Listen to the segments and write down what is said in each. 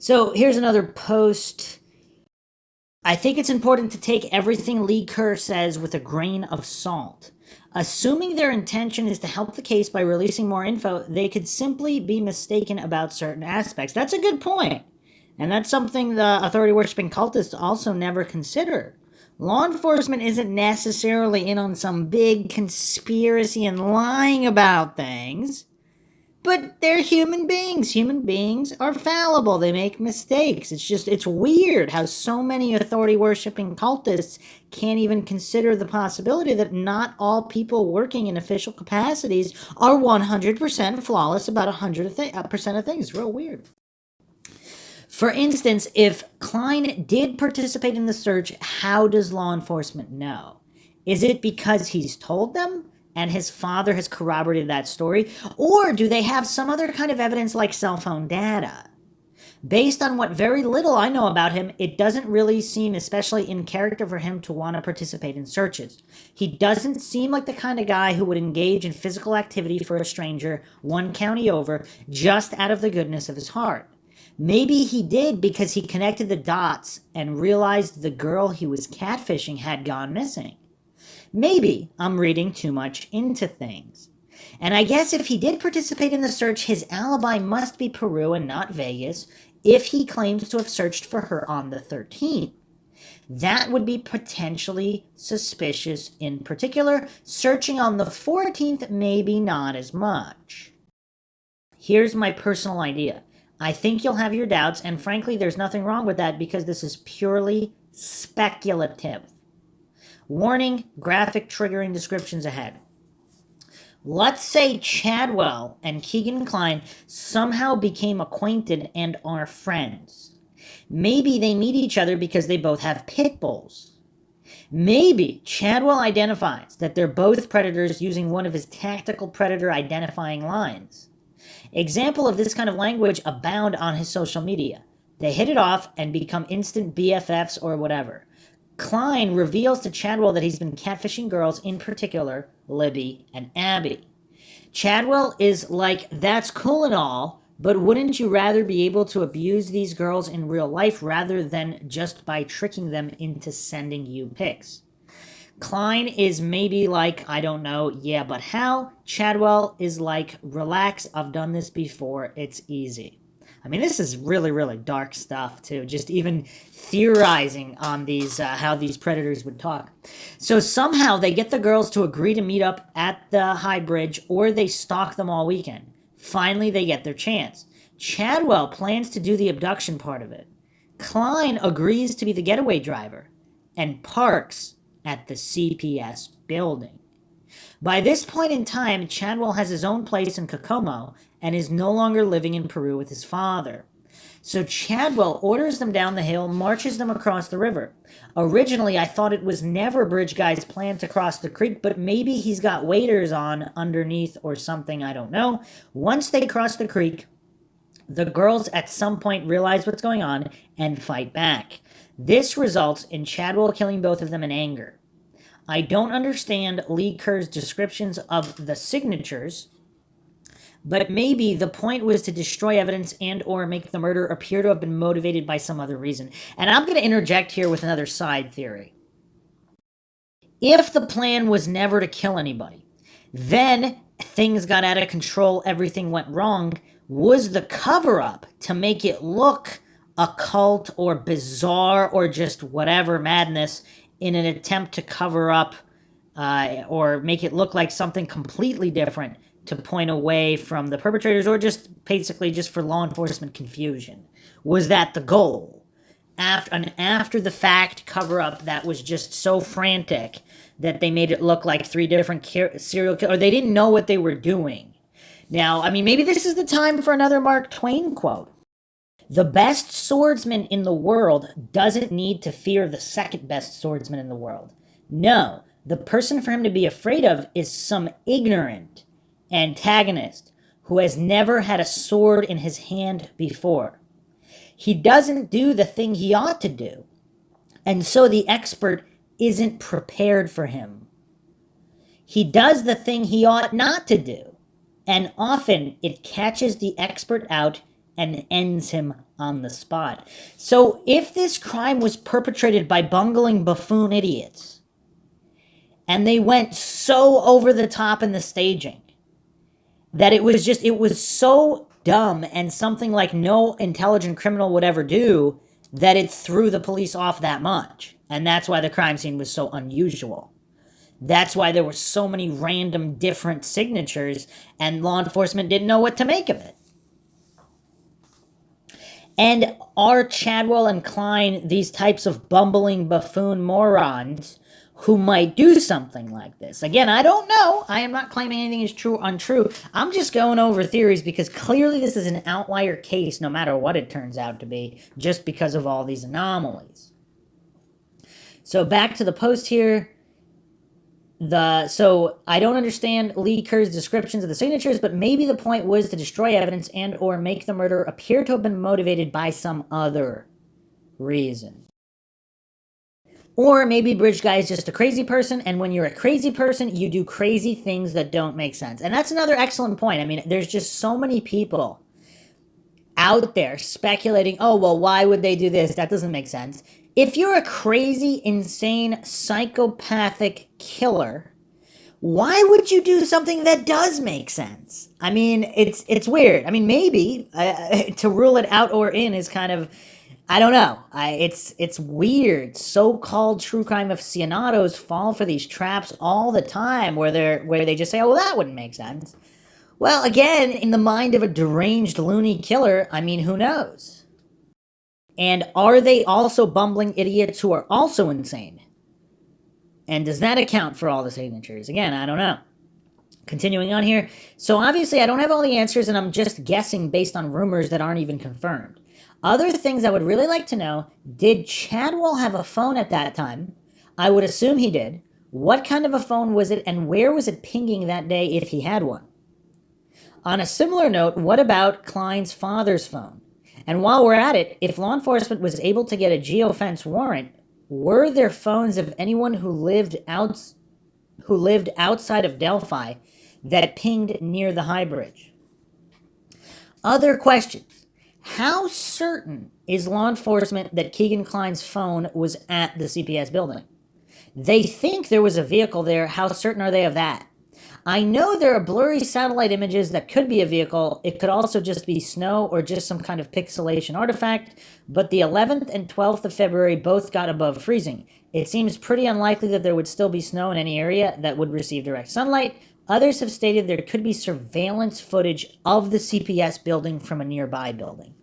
So here's another post. I think it's important to take everything Lee Kerr says with a grain of salt. Assuming their intention is to help the case by releasing more info, they could simply be mistaken about certain aspects. That's a good point. And that's something the authority worshipping cultists also never consider. Law enforcement isn't necessarily in on some big conspiracy and lying about things. But they're human beings. Human beings are fallible. They make mistakes. It's weird how so many authority worshipping cultists can't even consider the possibility that not all people working in official capacities are 100% flawless about 100% of things. It's real weird. For instance, if Kline did participate in the search, how does law enforcement know? Is it because he's told them? And his father has corroborated that story? Or do they have some other kind of evidence like cell phone data? Based on what very little I know about him, it doesn't really seem especially in character for him to want to participate in searches. He doesn't seem like the kind of guy who would engage in physical activity for a stranger one county over just out of the goodness of his heart. Maybe he did because he connected the dots and realized the girl he was catfishing had gone missing. Maybe I'm reading too much into things. And I guess if he did participate in the search, his alibi must be Peru and not Vegas if he claims to have searched for her on the 13th. That would be potentially suspicious in particular. Searching on the 14th, maybe not as much. Here's my personal idea. I think you'll have your doubts, and frankly, there's nothing wrong with that because this is purely speculative. Warning, graphic triggering descriptions ahead. Let's say Chadwell and Keegan Kline somehow became acquainted and are friends. Maybe they meet each other because they both have pit bulls. Maybe Chadwell identifies that they're both predators using one of his tactical predator identifying lines. Example of this kind of language abound on his social media. They hit it off and become instant BFFs or whatever. Kline reveals to Chadwell that he's been catfishing girls, in particular, Libby and Abby. Chadwell is like, that's cool and all, but wouldn't you rather be able to abuse these girls in real life rather than just by tricking them into sending you pics? Kline is maybe like, I don't know, yeah, but how? Chadwell is like, relax, I've done this before, it's easy. I mean, this is really, really dark stuff, too. Just even theorizing on these, how these predators would talk. So somehow they get the girls to agree to meet up at the High Bridge, or they stalk them all weekend. Finally, they get their chance. Chadwell plans to do the abduction part of it. Kline agrees to be the getaway driver and parks at the CPS building. By this point in time, Chadwell has his own place in Kokomo and is no longer living in Peru with his father. So Chadwell orders them down the hill, marches them across the river. Originally, I thought it was never Bridge Guy's plan to cross the creek, but maybe he's got waders on underneath or something, I don't know. Once they cross the creek, the girls at some point realize what's going on and fight back. This results in Chadwell killing both of them in anger. I don't understand Lee Kerr's descriptions of the signatures, but maybe the point was to destroy evidence and or make the murder appear to have been motivated by some other reason. And I'm going to interject here with another side theory. If the plan was never to kill anybody, then things got out of control, everything went wrong, was the cover-up to make it look occult or bizarre or just whatever madness in an attempt to cover up or make it look like something completely different to point away from the perpetrators, or just basically just for law enforcement confusion? Was that the goal? After the fact cover-up that was just so frantic that they made it look like three different serial killers, or they didn't know what they were doing. Now, I mean, maybe this is the time for another Mark Twain quote. The best swordsman in the world doesn't need to fear the second best swordsman in the world. No, the person for him to be afraid of is some ignorant antagonist who has never had a sword in his hand before. He doesn't do the thing he ought to do, and so the expert isn't prepared for him. He does the thing he ought not to do, and often it catches the expert out and ends him on the spot. So if this crime was perpetrated by bungling buffoon idiots, and they went so over the top in the staging, that it was so dumb and something like no intelligent criminal would ever do, that it threw the police off that much. And that's why the crime scene was so unusual. That's why there were so many random different signatures, and law enforcement didn't know what to make of it. And are Chadwell and Kline these types of bumbling buffoon morons who might do something like this? Again, I don't know. I am not claiming anything is true or untrue. I'm just going over theories because clearly this is an outlier case no matter what it turns out to be, just because of all these anomalies. So back to the post here. So I don't understand Lee Kerr's descriptions of the signatures, but maybe the point was to destroy evidence and or make the murder appear to have been motivated by some other reason. Or maybe Bridge Guy is just a crazy person, and when you're a crazy person, you do crazy things that don't make sense. And that's another excellent point. I mean, there's just so many people out there speculating, oh, well, why would they do this? That doesn't make sense. If you're a crazy, insane, psychopathic killer, why would you do something that does make sense? I mean, it's weird. I mean, maybe to rule it out or in is kind of, I don't know. It's weird. So-called true crime aficionados fall for these traps all the time, where they just say, "Oh, well, that wouldn't make sense." Well, again, in the mind of a deranged loony killer, I mean, who knows? And are they also bumbling idiots who are also insane? And does that account for all the signatures? Again, I don't know. Continuing on here. So obviously I don't have all the answers, and I'm just guessing based on rumors that aren't even confirmed. Other things I would really like to know: did Chadwell have a phone at that time? I would assume he did. What kind of a phone was it, and where was it pinging that day if he had one? On a similar note, what about Kline's father's phone? And while we're at it, if law enforcement was able to get a geofence warrant, were there phones of anyone who lived outside of Delphi that pinged near the High Bridge? Other questions. How certain is law enforcement that Keegan Kline's phone was at the CPS building? They think there was a vehicle there. How certain are they of that? I know there are blurry satellite images that could be a vehicle. It could also just be snow or just some kind of pixelation artifact, but the 11th and 12th of February both got above freezing. It seems pretty unlikely that there would still be snow in any area that would receive direct sunlight. Others have stated there could be surveillance footage of the CPS building from a nearby building.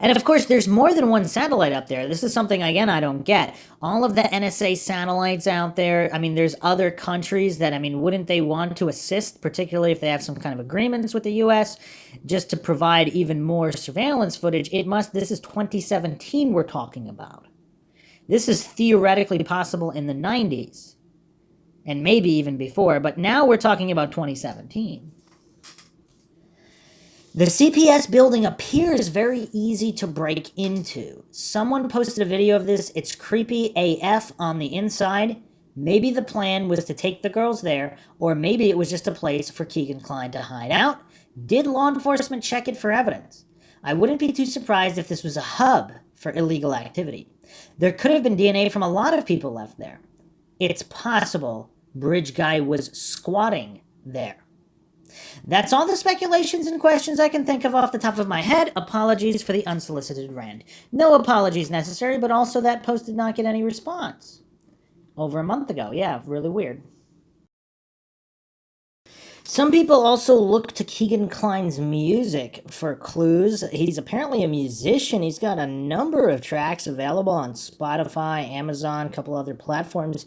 And of course, there's more than one satellite up there. This is something, again, I don't get. All of the NSA satellites out there, I mean, there's other countries that, I mean, wouldn't they want to assist, particularly if they have some kind of agreements with the U.S., just to provide even more surveillance footage? This is 2017 we're talking about. This is theoretically possible in the 90s, and maybe even before, but now we're talking about 2017. The CPS building appears very easy to break into. Someone posted a video of this. It's creepy AF on the inside. Maybe the plan was to take the girls there, or maybe it was just a place for Keegan Kline to hide out. Did law enforcement check it for evidence? I wouldn't be too surprised if this was a hub for illegal activity. There could have been DNA from a lot of people left there. It's possible Bridge Guy was squatting there. That's all the speculations and questions I can think of off the top of my head. Apologies for the unsolicited rant. No apologies necessary, but also that post did not get any response. Over a month ago. Yeah, really weird. Some people also look to Keegan Kline's music for clues. He's apparently a musician. He's got a number of tracks available on Spotify, Amazon, a couple other platforms.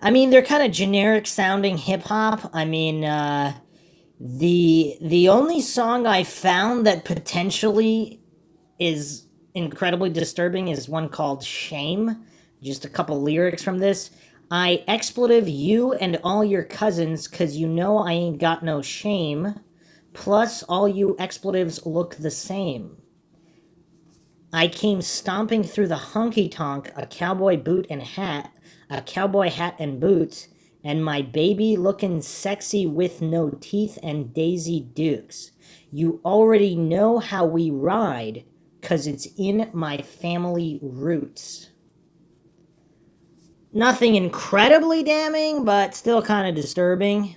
I mean, they're kind of generic sounding hip-hop. I mean, the only song I found that potentially is incredibly disturbing is one called Shame. Just a couple lyrics from this. I expletive you and all your cousins, 'cause you know I ain't got no shame. Plus, all you expletives look the same. I came stomping through the honky-tonk, a cowboy hat and boots, and my baby looking sexy with no teeth and Daisy Dukes. You already know how we ride, 'cause it's in my family roots. Nothing incredibly damning, but still kind of disturbing.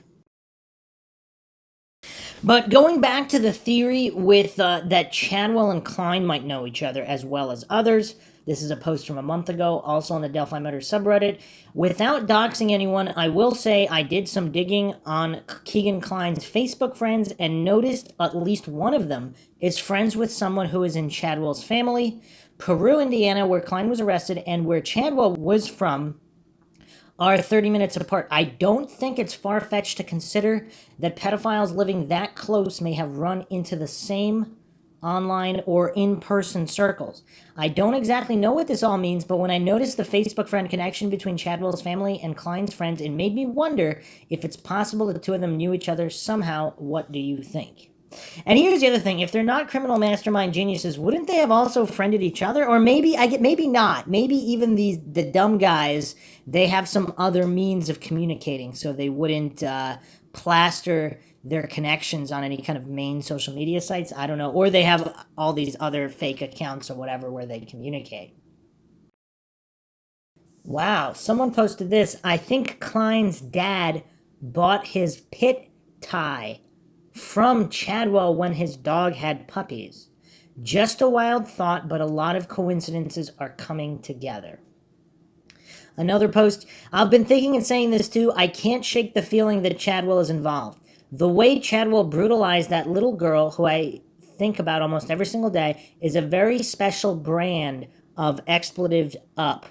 But going back to the theory with that Chadwell and Kline might know each other as well as others, this is a post from a month ago, also on the Delphi Murders subreddit. Without doxing anyone, I will say I did some digging on Keegan Kline's Facebook friends and noticed at least one of them is friends with someone who is in Chadwell's family. Peru, Indiana, where Kline was arrested, and where Chadwell was from, are 30 minutes apart. I don't think it's far-fetched to consider that pedophiles living that close may have run into the same online or in-person circles. I don't exactly know what this all means, but when I noticed the Facebook friend connection between Chadwell's family and Kline's friends, it made me wonder if it's possible the two of them knew each other somehow. What do you think? And here's the other thing: if they're not criminal mastermind geniuses, wouldn't they have also friended each other? Or maybe maybe not. Maybe even the dumb guys, they have some other means of communicating, so they wouldn't plaster their connections on any kind of main social media sites. I don't know. Or they have all these other fake accounts or whatever where they communicate. Wow, someone posted this. I think Kline's dad bought his pit tie from Chadwell when his dog had puppies. Just a wild thought, but a lot of coincidences are coming together. Another post, I've been thinking and saying this too, I can't shake the feeling that Chadwell is involved. The way Chadwell brutalized that little girl, who I think about almost every single day, is a very special brand of expletive up.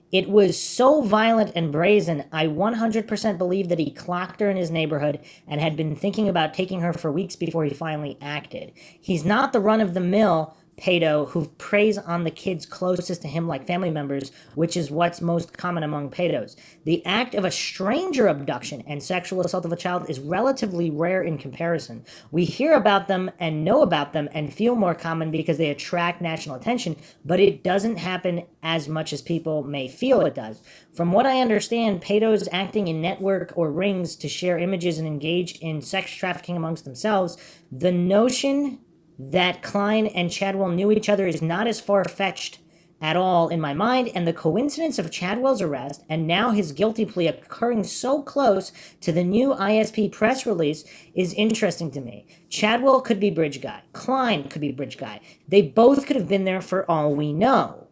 It was so violent and brazen, I 100% believe that he clocked her in his neighborhood and had been thinking about taking her for weeks before he finally acted. He's not the run-of-the-mill pedo who preys on the kids closest to him like family members, which is what's most common among pedos. The act of a stranger abduction and sexual assault of a child is relatively rare in comparison. We hear about them and know about them and feel more common because they attract national attention, but it doesn't happen as much as people may feel it does. From what I understand, pedos acting in network or rings to share images and engage in sex trafficking amongst themselves, the notion that Kline and Chadwell knew each other is not as far-fetched at all in my mind, and the coincidence of Chadwell's arrest and now his guilty plea occurring so close to the new ISP press release is interesting to me. Chadwell could be bridge guy. Kline could be bridge guy. They both could have been there for all we know.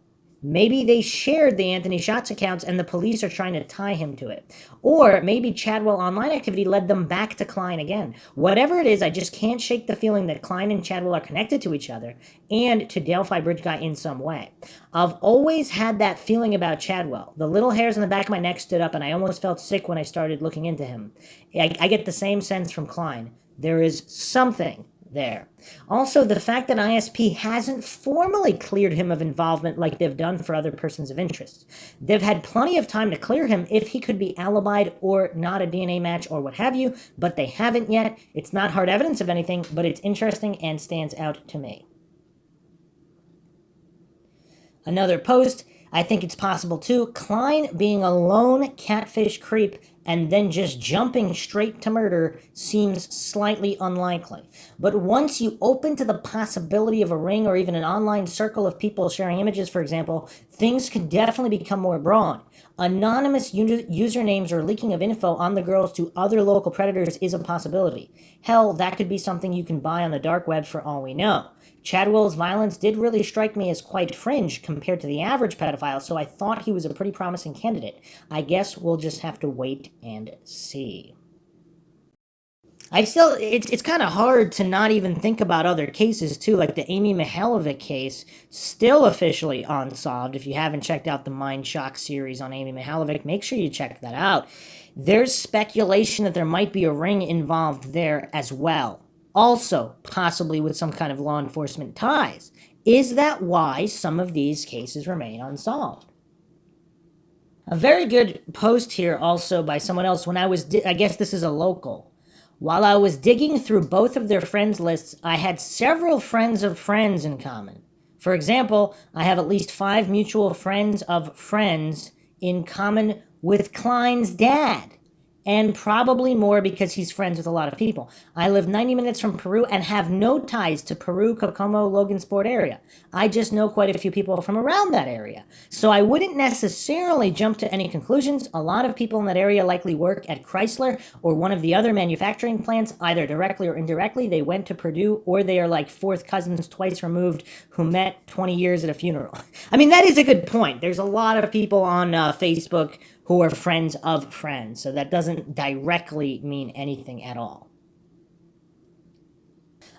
Maybe they shared the Anthony Shots accounts and the police are trying to tie him to it. Or maybe Chadwell online activity led them back to Kline again. Whatever it is, I just can't shake the feeling that Kline and Chadwell are connected to each other and to Delphi Bridge Guy in some way. I've always had that feeling about Chadwell. The little hairs on the back of my neck stood up and I almost felt sick when I started looking into him. I get the same sense from Kline. There is something there. Also, the fact that ISP hasn't formally cleared him of involvement like they've done for other persons of interest. They've had plenty of time to clear him if he could be alibied or not a DNA match or what have you, but they haven't yet. It's not hard evidence of anything, but it's interesting and stands out to me. Another post, I think it's possible too, Kline being a lone catfish creep and then just jumping straight to murder seems slightly unlikely. But once you open to the possibility of a ring or even an online circle of people sharing images, for example, things could definitely become more broad. Anonymous usernames or leaking of info on the girls to other local predators is a possibility. Hell, that could be something you can buy on the dark web for all we know. Chadwell's violence did really strike me as quite fringe compared to the average pedophile, so I thought he was a pretty promising candidate. I guess we'll just have to wait and see. It's kind of hard to not even think about other cases too, like the Amy Mihalovic case, still officially unsolved. If you haven't checked out the MINDSHOCK series on Amy Mihalovic, make sure you check that out. There's speculation that there might be a ring involved there as well. Also, possibly with some kind of law enforcement ties. Is that why some of these cases remain unsolved? A very good post here also by someone else when I guess this is a local. While I was digging through both of their friends lists, I had several friends of friends in common. For example, I have at least 5 mutual friends of friends in common with Kline's dad. and probably more because he's friends with a lot of people. I live 90 minutes from Peru and have no ties to Peru, Kokomo, Logansport area. I just know quite a few people from around that area. So I wouldn't necessarily jump to any conclusions. A lot of people in that area likely work at Chrysler or one of the other manufacturing plants, either directly or indirectly. They went to Purdue, or they are like fourth cousins twice removed who met 20 years at a funeral. I mean, that is a good point. There's a lot of people on Facebook who are friends of friends, so that doesn't directly mean anything at all.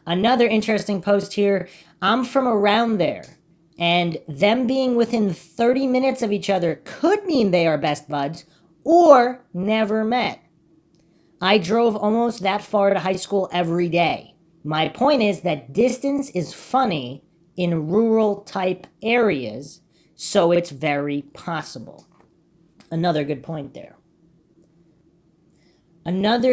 Another interesting post here, I'm from around there, and them being within 30 minutes of each other could mean they are best buds or never met. I drove almost that far to high school every day. My point is that distance is funny in rural type areas, so it's very possible. Another good point there.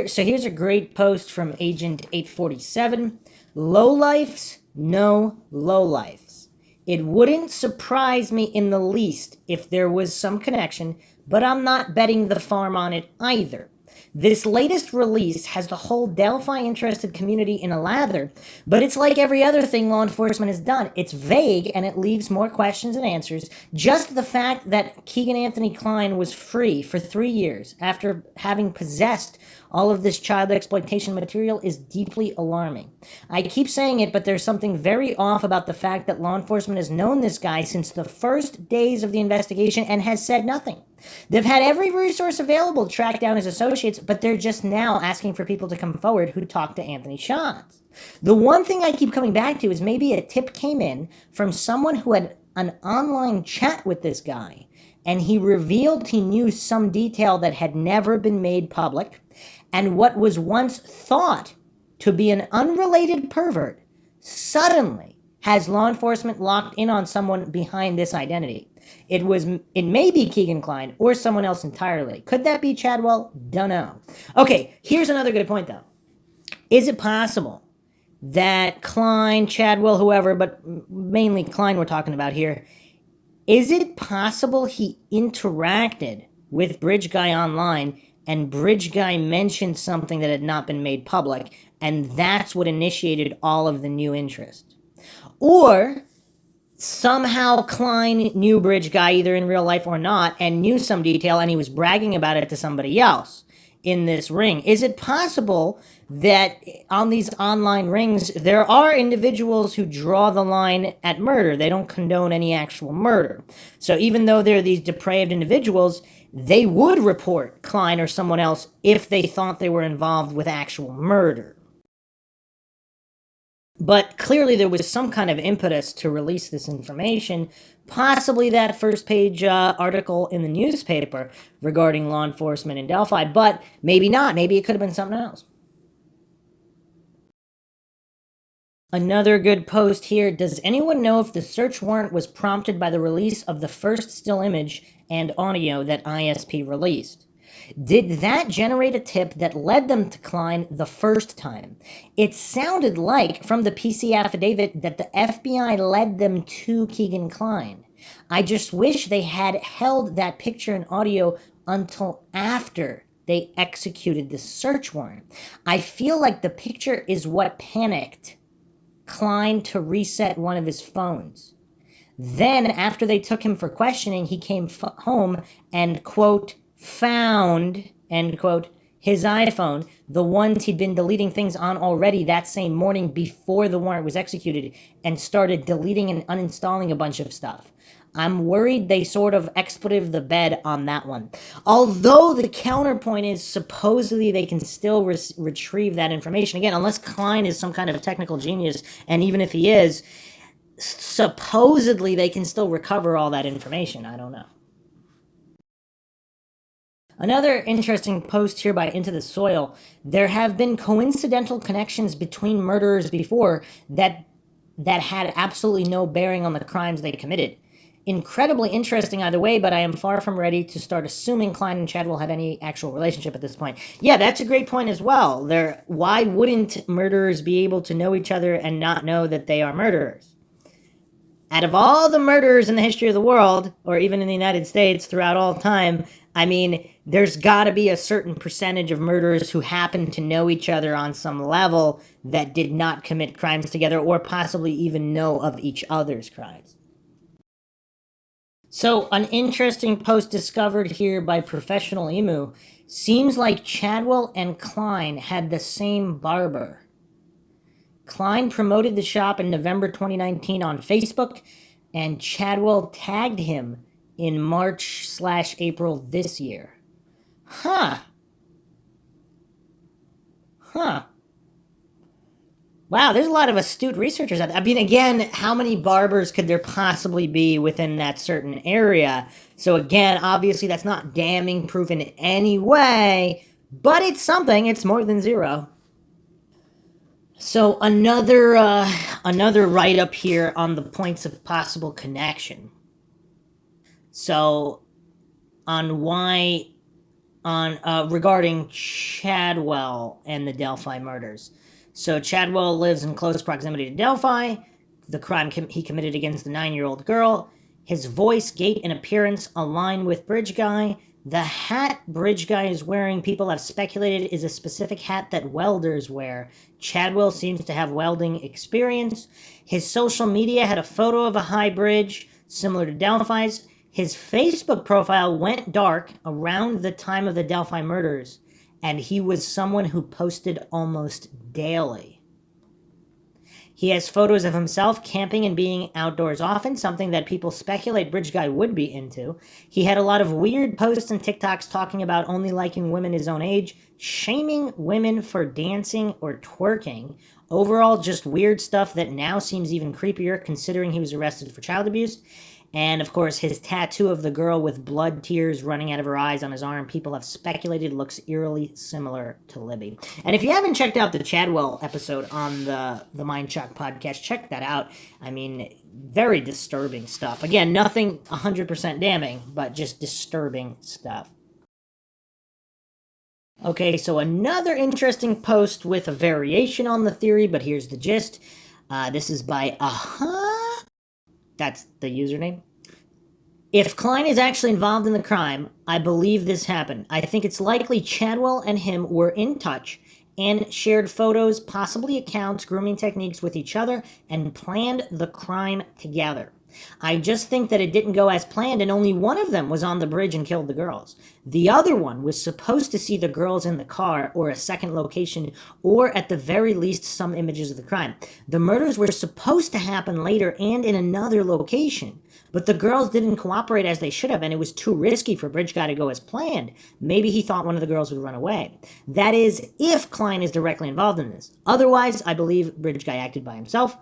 So here's a great post from Agent 847. Lowlifes, no lowlifes. It wouldn't surprise me in the least if there was some connection, but I'm not betting the farm on it either. This latest release has the whole Delphi interested community in a lather, but it's like every other thing law enforcement has done. It's vague and it leaves more questions than answers. Just the fact that Keegan Anthony Kline was free for 3 years after having possessed all of this child exploitation material is deeply alarming. I keep saying it, but there's something very off about the fact that law enforcement has known this guy since the first days of the investigation and has said nothing. They've had every resource available to track down his associates, but they're just now asking for people to come forward who talked to Anthony Schatz. The one thing I keep coming back to is maybe a tip came in from someone who had an online chat with this guy, and he revealed he knew some detail that had never been made public, and what was once thought to be an unrelated pervert suddenly has law enforcement locked in on someone behind this identity. It may be Keegan Kline or someone else entirely. Could that be Chadwell? Dunno. Okay, here's another good point though. Is it possible that Kline, Chadwell, whoever, but mainly Kline we're talking about here, is it possible he interacted with Bridge Guy online and Bridge Guy mentioned something that had not been made public, and that's what initiated all of the new interest? Or somehow Kline knew Bridge Guy either in real life or not and knew some detail and he was bragging about it to somebody else in this ring. Is it possible that on these online rings there are individuals who draw the line at murder? They don't condone any actual murder. So even though they're these depraved individuals, they would report Kline or someone else if they thought they were involved with actual murder. But clearly there was some kind of impetus to release this information, possibly that first page article in the newspaper regarding law enforcement in Delphi, but maybe not. Maybe it could have been something else. Another good post here. Does anyone know if the search warrant was prompted by the release of the first still image and audio that ISP released? Did that generate a tip that led them to Kline the first time? It sounded like, from the PC affidavit, that the FBI led them to Keegan Kline. I just wish they had held that picture and audio until after they executed the search warrant. I feel like the picture is what panicked Kline to reset one of his phones. Then, after they took him for questioning, he came home and, quote, found, end quote, his iPhone, the ones he'd been deleting things on already that same morning before the warrant was executed, and started deleting and uninstalling a bunch of stuff. I'm worried they sort of expletive the bed on that one. Although the counterpoint is supposedly they can still retrieve that information. Again, unless Kline is some kind of technical genius, and even if he is, supposedly they can still recover all that information. I don't know. Another interesting post here by Into the Soil. There have been coincidental connections between murderers before that had absolutely no bearing on the crimes they committed. Incredibly interesting either way, but I am far from ready to start assuming Kline and Chadwell had any actual relationship at this point. Yeah, that's a great point as well. Why wouldn't murderers be able to know each other and not know that they are murderers? out of all the murders in the history of the world, or even in the United States throughout all time, I mean, there's got to be a certain percentage of murderers who happen to know each other on some level that did not commit crimes together or possibly even know of each other's crimes. So, an interesting post discovered here by Professional Emu seems like Chadwell and Kline had the same barber. Kline promoted the shop in November 2019 on Facebook, and Chadwell tagged him in March/April this year. Huh. Wow, there's a lot of astute researchers out there. I mean, again, how many barbers could there possibly be within that certain area? So again, obviously that's not damning proof in any way, but it's something. It's more than zero. So another write-up here on the points of possible connection. So regarding Chadwell and the Delphi murders. So Chadwell lives in close proximity to Delphi. The crime he committed against the 9-year-old girl. His voice, gait, and appearance align with Bridge Guy. The hat Bridge Guy is wearing, people have speculated, is a specific hat that welders wear. Chadwell seems to have welding experience. His social media had a photo of a high bridge, similar to Delphi's. His Facebook profile went dark around the time of the Delphi murders, and he was someone who posted almost daily. He has photos of himself camping and being outdoors often, something that people speculate Bridge Guy would be into. He had a lot of weird posts and TikToks talking about only liking women his own age, shaming women for dancing or twerking. Overall, just weird stuff that now seems even creepier considering he was arrested for child abuse. And, of course, his tattoo of the girl with blood tears running out of her eyes on his arm, people have speculated looks eerily similar to Libby. And if you haven't checked out the Chadwell episode on the MINDSHOCK podcast, check that out. I mean, very disturbing stuff. Again, nothing 100% damning, but just disturbing stuff. Okay, so another interesting post with a variation on the theory, but here's the gist. This is by That's the username. If Kline is actually involved in the crime, I believe this happened. I think it's likely Chadwell and him were in touch and shared photos, possibly accounts, grooming techniques with each other, and planned the crime together. I just think that it didn't go as planned, and only one of them was on the bridge and killed the girls. The other one was supposed to see the girls in the car or a second location, or at the very least some images of the crime. The murders were supposed to happen later and in another location, but the girls didn't cooperate as they should have, and it was too risky for Bridge Guy to go as planned. Maybe he thought one of the girls would run away. That is, if Kline is directly involved in this. Otherwise, I believe Bridge Guy acted by himself.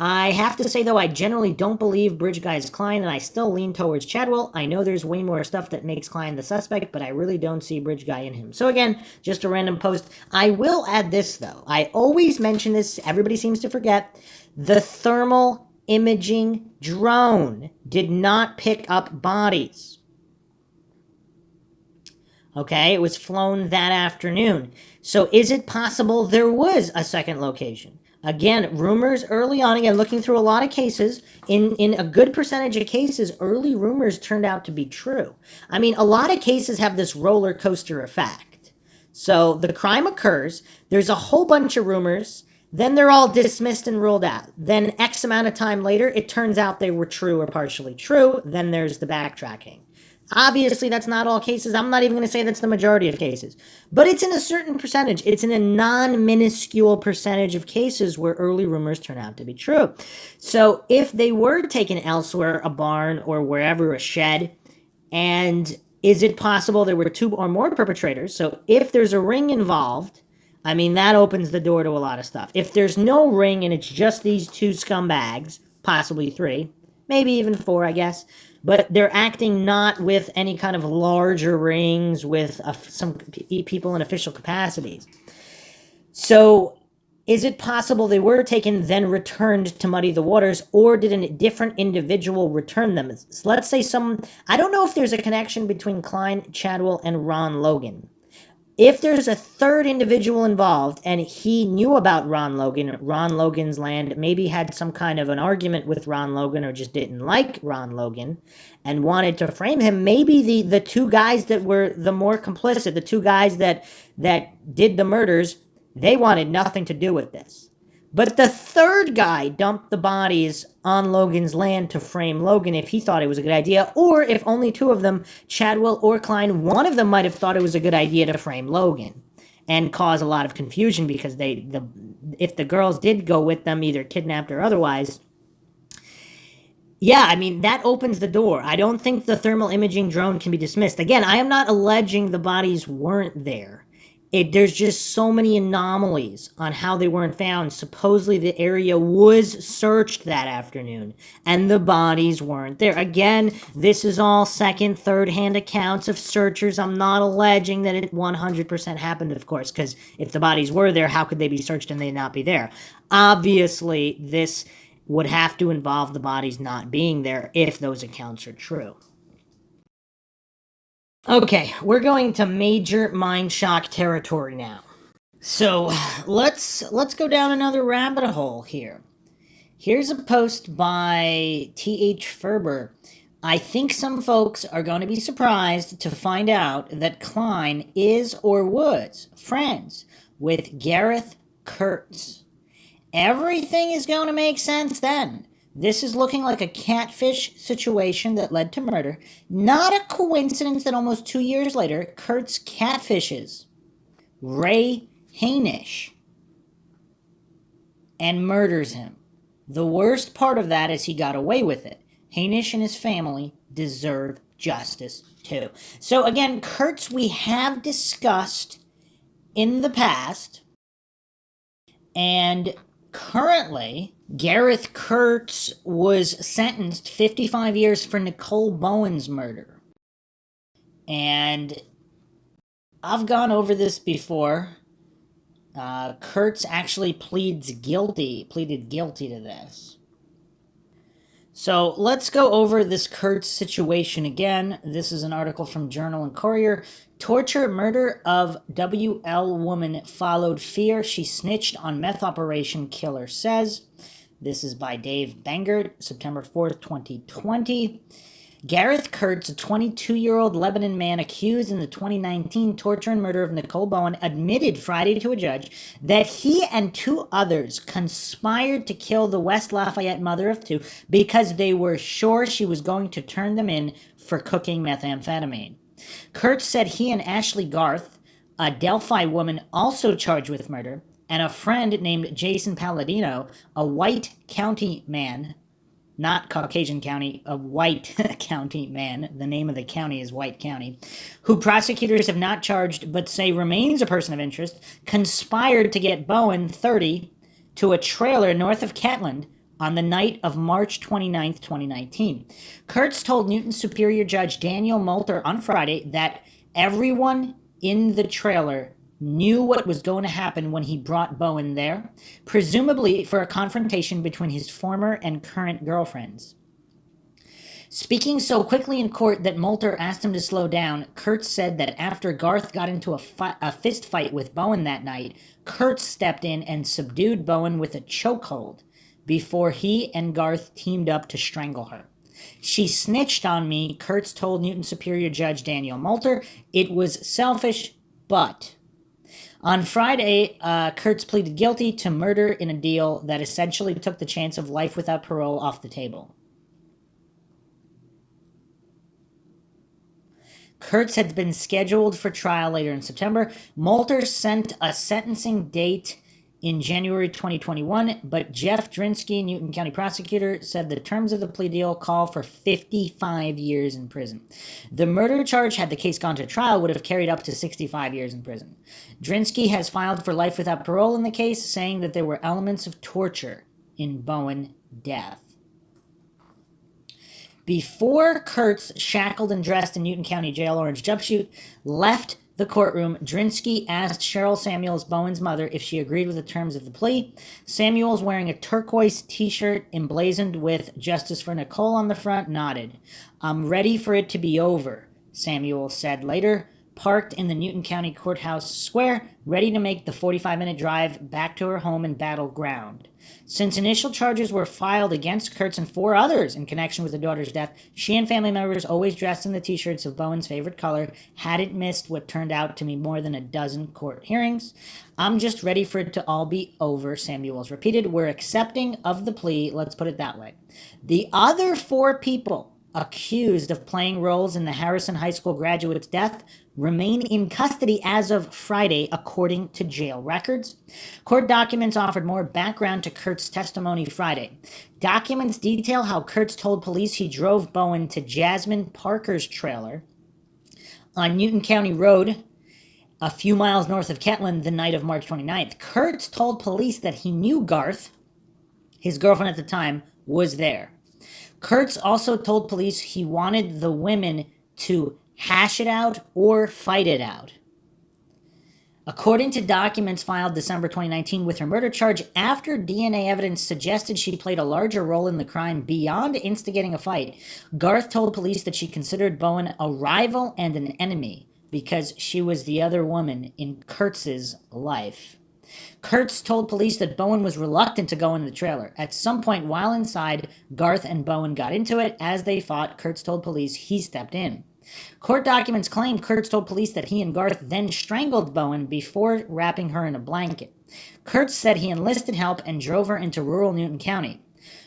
I have to say, though, I generally don't believe Bridge Guy is Kline, and I still lean towards Chadwell. I know there's way more stuff that makes Kline the suspect, but I really don't see Bridge Guy in him. So again, just a random post. I will add this, though. I always mention this. Everybody seems to forget. The thermal imaging drone did not pick up bodies. Okay, it was flown that afternoon. So is it possible there was a second location? Again, rumors early on, again, looking through a lot of cases, in a good percentage of cases, early rumors turned out to be true. I mean, a lot of cases have this roller coaster effect. So the crime occurs, there's a whole bunch of rumors, then they're all dismissed and ruled out. Then X amount of time later, it turns out they were true or partially true, then there's the backtracking. Obviously, that's not all cases. I'm not even going to say that's the majority of cases. But it's in a certain percentage. It's in a non-minuscule percentage of cases where early rumors turn out to be true. So if they were taken elsewhere, a barn or wherever, a shed, and is it possible there were two or more perpetrators? So if there's a ring involved, I mean, that opens the door to a lot of stuff. If there's no ring and it's just these two scumbags, possibly three, maybe even four, I guess, but they're acting not with any kind of larger rings with some people in official capacities. So is it possible they were taken, then returned to muddy the waters, or did a different individual return them? So let's say I don't know if there's a connection between Kline, Chadwell, and Ron Logan. If there's a third individual involved and he knew about Ron Logan's land, maybe had some kind of an argument with Ron Logan or just didn't like Ron Logan and wanted to frame him, maybe the two guys that were the more complicit, the two guys that did the murders, they wanted nothing to do with this. But the third guy dumped the bodies on Logan's land to frame Logan if he thought it was a good idea, or if only two of them, Chadwell or Kline, one of them might have thought it was a good idea to frame Logan and cause a lot of confusion because if the girls did go with them, either kidnapped or otherwise, yeah, I mean, that opens the door. I don't think the thermal imaging drone can be dismissed. Again, I am not alleging the bodies weren't there. There's just so many anomalies on how they weren't found. Supposedly the area was searched that afternoon and the bodies weren't there. Again, this is all second, third-hand accounts of searchers. I'm not alleging that it 100% happened, of course, because if the bodies were there, how could they be searched and they not be there? Obviously, this would have to involve the bodies not being there if those accounts are true. Okay, we're going to major mind shock territory now. So let's go down another rabbit hole here. Here's a post by T.H. Ferber. I think some folks are going to be surprised to find out that Kline is or was friends with Gareth Kirts. Everything is going to make sense then. This is looking like a catfish situation that led to murder. Not a coincidence that almost 2 years later, Kirts catfishes Ray Hainish and murders him. The worst part of that is he got away with it. Hainish and his family deserve justice too. So again, Kirts we have discussed in the past, and currently, Gareth Kirts was sentenced 55 years for Nicole Bowen's murder. And I've gone over this before. Kirts actually pleaded guilty to this. So let's go over this Kirts situation again. This is an article from Journal and Courier. Torture, murder of WL woman followed fear. She snitched on meth operation, killer says. This is by Dave Bangert, September 4th, 2020. Gareth Kirts, a 22-year-old Lebanon man accused in the 2019 torture and murder of Nicole Bowen, admitted Friday to a judge that he and two others conspired to kill the West Lafayette mother of two because they were sure she was going to turn them in for cooking methamphetamine. Kirts said he and Ashley Garth, a Delphi woman also charged with murder, and a friend named Jason Palladino, a white county man, not Caucasian County, a white county man, the name of the county is White County, who prosecutors have not charged but say remains a person of interest, conspired to get Bowen, 30, to a trailer north of Catland on the night of March 29th, 2019. Kirts told Newton Superior Judge Daniel Moulter on Friday that everyone in the trailer knew what was going to happen when he brought Bowen there, presumably for a confrontation between his former and current girlfriends. Speaking so quickly in court that Moulter asked him to slow down, Kirts said that after Garth got into a fist fight with Bowen that night, Kirts stepped in and subdued Bowen with a chokehold before he and Garth teamed up to strangle her. She snitched on me, Kirts told Newton Superior Judge Daniel Moulter. It was selfish, but... On Friday, Kirts pleaded guilty to murder in a deal that essentially took the chance of life without parole off the table. Kirts had been scheduled for trial later in September. Moulter sent a sentencing date in January 2021, but Jeff Drinsky, Newton County prosecutor, said the terms of the plea deal call for 55 years in prison. The murder charge, had the case gone to trial, would have carried up to 65 years in prison. Drinsky has filed for life without parole in the case, saying that there were elements of torture in Bowen's death. Before Kirts, shackled and dressed in Newton County Jail orange jumpsuit, left the courtroom, Drinsky asked Cheryl Samuels, Bowen's mother, if she agreed with the terms of the plea. Samuels, wearing a turquoise t-shirt emblazoned with Justice for Nicole on the front, nodded. I'm ready for it to be over, Samuels said later. parked in the Newton County Courthouse Square, ready to make the 45-minute drive back to her home in Battle Ground. Since initial charges were filed against Kirts and 4 others in connection with the daughter's death, she and family members, always dressed in the t-shirts of Bowen's favorite color, hadn't missed what turned out to be more than a dozen court hearings. "I'm just ready for it to all be over," Samuels repeated. "We're accepting of the plea, let's put it that way." The other 4 people accused of playing roles in the Harrison High School graduate's death remain in custody as of Friday, according to jail records. Court documents offered more background to Kirts' testimony Friday. Documents detail how Kirts told police he drove Bowen to Jasmine Parker's trailer on Newton County Road, a few miles north of Kentland, the night of March 29th. Kirts told police that he knew Garth, his girlfriend at the time, was there. Kirts also told police he wanted the women to hash it out or fight it out. According to documents filed December 2019 with her murder charge, after DNA evidence suggested she played a larger role in the crime beyond instigating a fight, Garth told police that she considered Bowen a rival and an enemy because she was the other woman in Kirts' life. Kirts told police that Bowen was reluctant to go in the trailer. At some point while inside, Garth and Bowen got into it. As they fought, Kirts told police he stepped in. Court documents claim Kirts told police that he and Garth then strangled Bowen before wrapping her in a blanket. Kirts said he enlisted help and drove her into rural Newton County.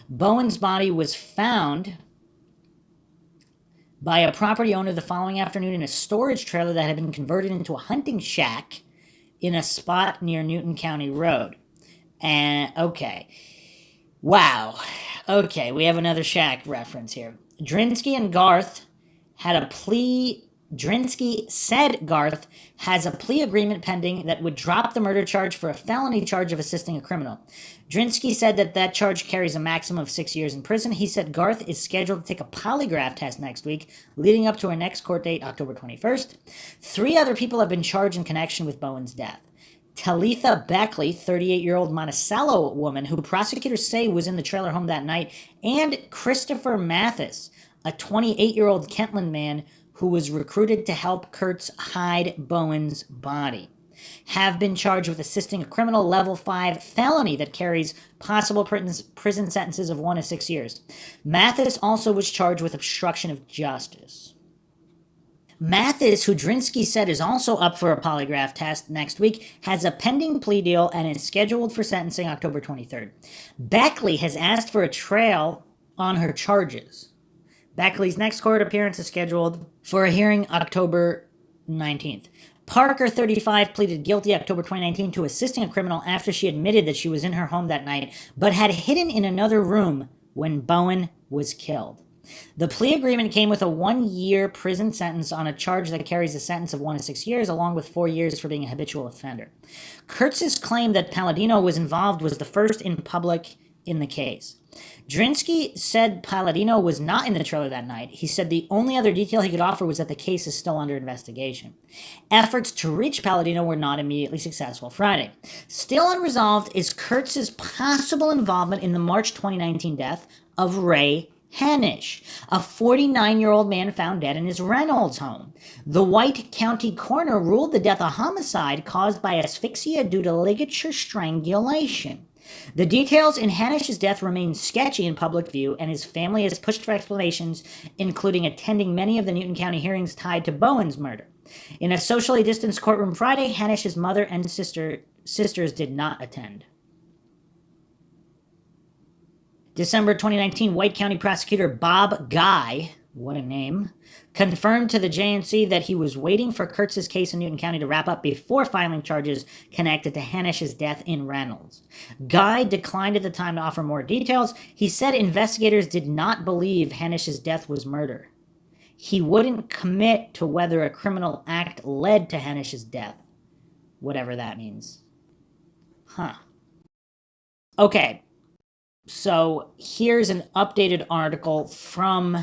Bowen's body was found by a property owner the following afternoon in a storage trailer that had been converted into a hunting shack in a spot near Newton County Road. And, okay. Wow. Okay, we have another shack reference here. Drinsky and Garth had a plea. Drinsky said Garth has a plea agreement pending that would drop the murder charge for a felony charge of assisting a criminal. Drinsky said that charge carries a maximum of 6 years in prison. He said Garth is scheduled to take a polygraph test next week, leading up to her next court date, October 21st. 3 other people have been charged in connection with Bowen's death. Talitha Beckley, 38-year-old Monticello woman who prosecutors say was in the trailer home that night, and Christopher Mathis, a 28-year-old Kentland man who was recruited to help Kirts hide Bowen's body, have been charged with assisting a criminal level 5 felony that carries possible prison sentences of 1 to 6 years. Mathis also was charged with obstruction of justice. Mathis, who Drinsky said is also up for a polygraph test next week, has a pending plea deal and is scheduled for sentencing October 23rd. Beckley has asked for a trial on her charges. Beckley's next court appearance is scheduled for a hearing October 19th. Parker, 35, pleaded guilty October 2019 to assisting a criminal after she admitted that she was in her home that night, but had hidden in another room when Bowen was killed. The plea agreement came with a 1-year prison sentence on a charge that carries a sentence of 1 to 6 years, along with 4 years for being a habitual offender. Kirts' claim that Palladino was involved was the first in public in the case. Drinsky said Palladino was not in the trailer that night. He said the only other detail he could offer was that the case is still under investigation. Efforts to reach Palladino were not immediately successful Friday. Still unresolved is Kirts' possible involvement in the March 2019 death of Ray Hanish, a 49-year-old man found dead in his Reynolds home. The White County coroner ruled the death a homicide caused by asphyxia due to ligature strangulation. The details in Hanish's death remain sketchy in public view, and his family has pushed for explanations, including attending many of the Newton County hearings tied to Bowen's murder. In a socially distanced courtroom Friday, Hanish's mother and sisters did not attend. December 2019, White County prosecutor Bob Guy, what a name, confirmed to the JNC that he was waiting for Kirts' case in Newton County to wrap up before filing charges connected to Hanish's death in Reynolds. Guy declined at the time to offer more details. He said investigators did not believe Hanish's death was murder. He wouldn't commit to whether a criminal act led to Hanish's death, whatever that means. Okay, so here's an updated article from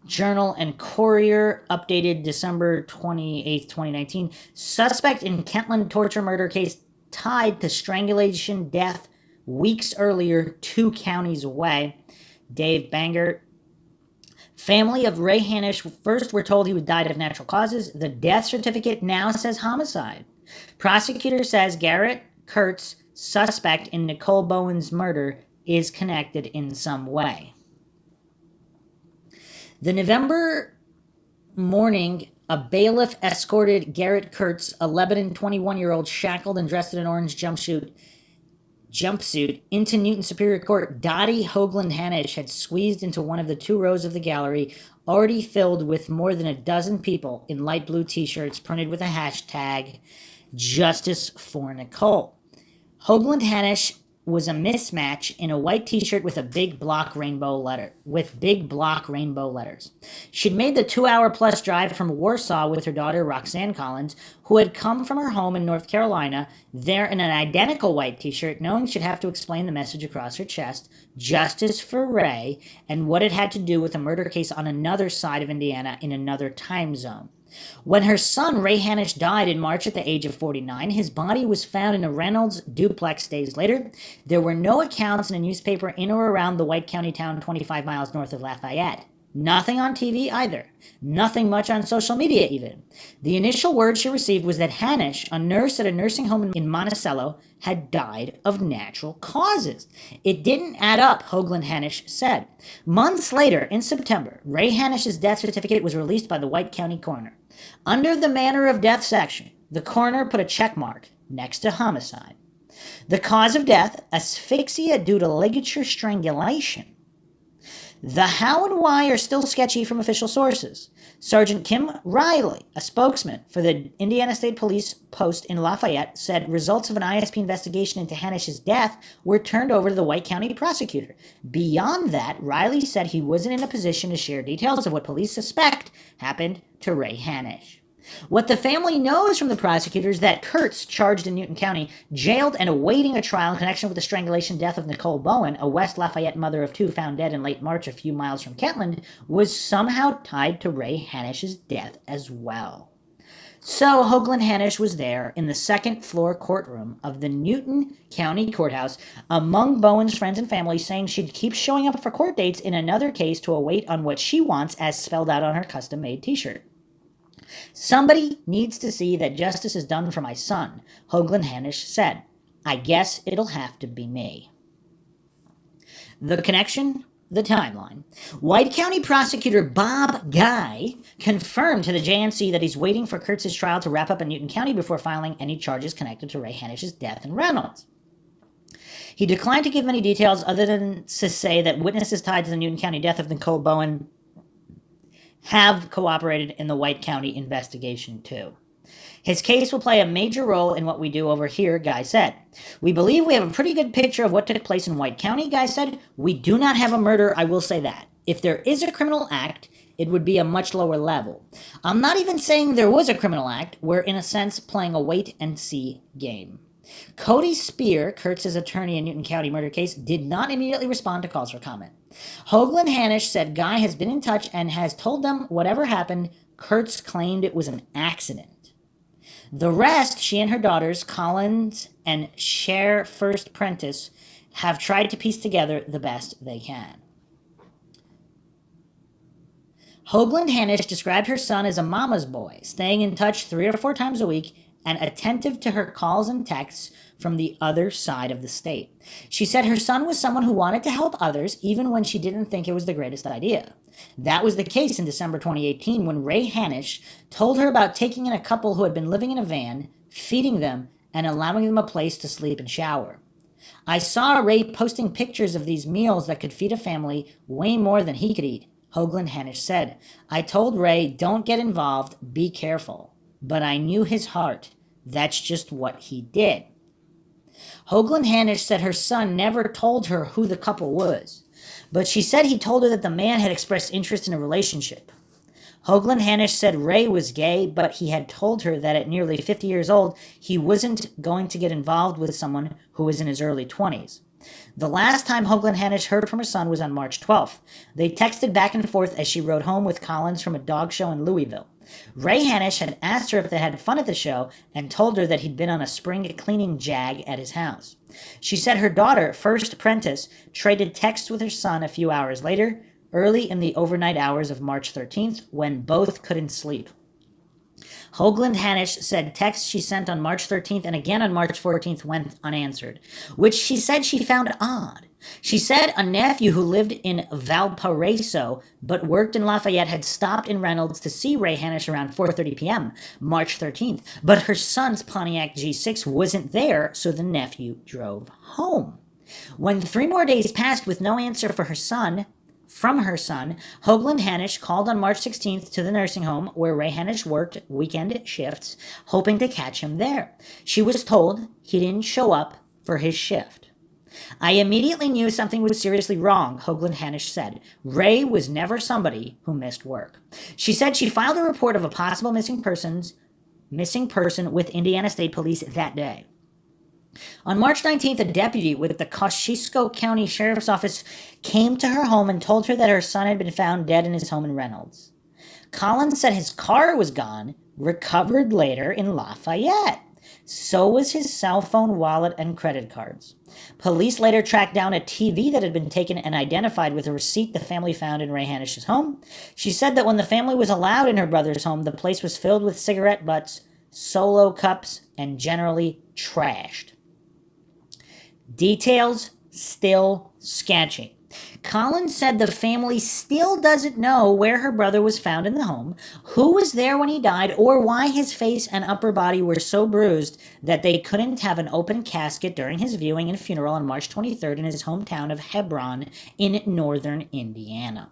Journal and Courier, updated December 28th, 2019. Suspect in Kentland torture murder case tied to strangulation death weeks earlier, 2 counties away. Dave Bangert. Family of Ray Hanisch first were told he died of natural causes. The death certificate now says homicide. Prosecutor says Garrett Kirts, suspect in Nicole Bowen's murder, is connected in some way. The November morning, a bailiff escorted Garrett Kirts, a Lebanon 21-year-old shackled and dressed in an orange jumpsuit, into Newton Superior Court. Dottie Hoagland Hanisch had squeezed into one of the 2 rows of the gallery, already filled with more than a dozen people in light blue t-shirts printed with a hashtag, Justice for Nicole. Hoagland Hanisch was a mismatch in a white t-shirt with big block rainbow letters. She'd made the 2-hour-plus drive from Warsaw with her daughter Roxanne Collins, who had come from her home in North Carolina, there in an identical white t-shirt, knowing she'd have to explain the message across her chest, justice for Ray, and what it had to do with a murder case on another side of Indiana in another time zone. When her son, Ray Hanisch, died in March at the age of 49, his body was found in a Reynolds duplex days later. There were no accounts in a newspaper in or around the White County town 25 miles north of Lafayette. Nothing on TV either. Nothing much on social media even. The initial word she received was that Hanisch, a nurse at a nursing home in Monticello, had died of natural causes. It didn't add up, Hoagland Hanisch said. Months later, in September, Ray Hanisch's death certificate was released by the White County coroner. Under the manner of death section, the coroner put a check mark next to homicide. The cause of death, asphyxia due to ligature strangulation. The how and why are still sketchy from official sources. Sergeant Kim Riley, a spokesman for the Indiana State Police post in Lafayette, said results of an ISP investigation into Hanisch's death were turned over to the White County prosecutor. Beyond that, Riley said he wasn't in a position to share details of what police suspect happened to Ray Hanisch. What the family knows from the prosecutors that Kirts, charged in Newton County, jailed and awaiting a trial in connection with the strangulation death of Nicole Bowen, a West Lafayette mother of 2 found dead in late March a few miles from Kentland, was somehow tied to Ray Hanisch's death as well. So Hoagland Hanisch was there in the second-floor courtroom of the Newton County Courthouse among Bowen's friends and family, saying she'd keep showing up for court dates in another case to await on what she wants as spelled out on her custom-made t-shirt. Somebody needs to see that justice is done for my son, Hoagland Hanisch said. I guess it'll have to be me. The connection? The timeline. White County prosecutor Bob Guy confirmed to the JNC that he's waiting for Kirts' trial to wrap up in Newton County before filing any charges connected to Ray Hanisch's death in Reynolds. He declined to give many details other than to say that witnesses tied to the Newton County death of Nicole Bowen have cooperated in the White County investigation too. His case will play a major role in what we do over here, Guy said. We believe we have a pretty good picture of what took place in White County, Guy said. We do not have a murder, I will say that. If there is a criminal act, it would be a much lower level. I'm not even saying there was a criminal act. We're, in a sense, playing a wait-and-see game. Cody Spear, Kirts' attorney in Newton County murder case, did not immediately respond to calls for comment. Hoagland Hanisch said Guy has been in touch and has told them whatever happened, Kirts claimed it was an accident. The rest, she and her daughters, Collins and Cher First Prentice, have tried to piece together the best they can. Hoagland Hanisch described her son as a mama's boy, staying in touch 3 or 4 times a week and attentive to her calls and texts from the other side of the state. She said her son was someone who wanted to help others even when she didn't think it was the greatest idea. That was the case in December 2018 when Ray Hanisch told her about taking in a couple who had been living in a van, feeding them, and allowing them a place to sleep and shower. I saw Ray posting pictures of these meals that could feed a family way more than he could eat, Hoagland Hanisch said. I told Ray, don't get involved, be careful. But I knew his heart. That's just what he did. Hoagland Hanisch said her son never told her who the couple was, but she said he told her that the man had expressed interest in a relationship. Hoagland Hanisch said Ray was gay, but he had told her that at nearly 50 years old, he wasn't going to get involved with someone who was in his early 20s. The last time Hoagland Hanisch heard from her son was on March 12th. They texted back and forth as she rode home with Collins from a dog show in Louisville. Ray Hanisch had asked her if they had fun at the show and told her that he'd been on a spring cleaning jag at his house. She said her daughter, First Prentice, traded texts with her son a few hours later. early in the overnight hours of March 13th when both couldn't sleep. Hoagland Hanisch said texts she sent on March 13th and again on March 14th went unanswered, which she said she found odd. She said a nephew who lived in Valparaiso but worked in Lafayette had stopped in Reynolds to see Ray Hanisch around 4:30 p.m. March 13th, but her son's Pontiac G6 wasn't there, so the nephew drove home. When 3 more days passed with no answer from her son, Hoagland Hanisch called on March 16th to the nursing home where Ray Hanisch worked weekend shifts, hoping to catch him there. She was told he didn't show up for his shift. I immediately knew something was seriously wrong, Hoagland Hanisch said. Ray was never somebody who missed work. She said she filed a report of a possible missing person with Indiana State Police that day. On March 19th, a deputy with the Kosciuszko County Sheriff's Office came to her home and told her that her son had been found dead in his home in Reynolds. Collins said his car was gone, recovered later in Lafayette. So was his cell phone, wallet, and credit cards. Police later tracked down a TV that had been taken and identified with a receipt the family found in Ray Hanisch's home. She said that when the family was allowed in her brother's home, the place was filled with cigarette butts, Solo cups, and generally trashed. Details still sketchy. Collins said the family still doesn't know where her brother was found in the home, who was there when he died, or why his face and upper body were so bruised that they couldn't have an open casket during his viewing and funeral on March 23rd in his hometown of Hebron in northern Indiana.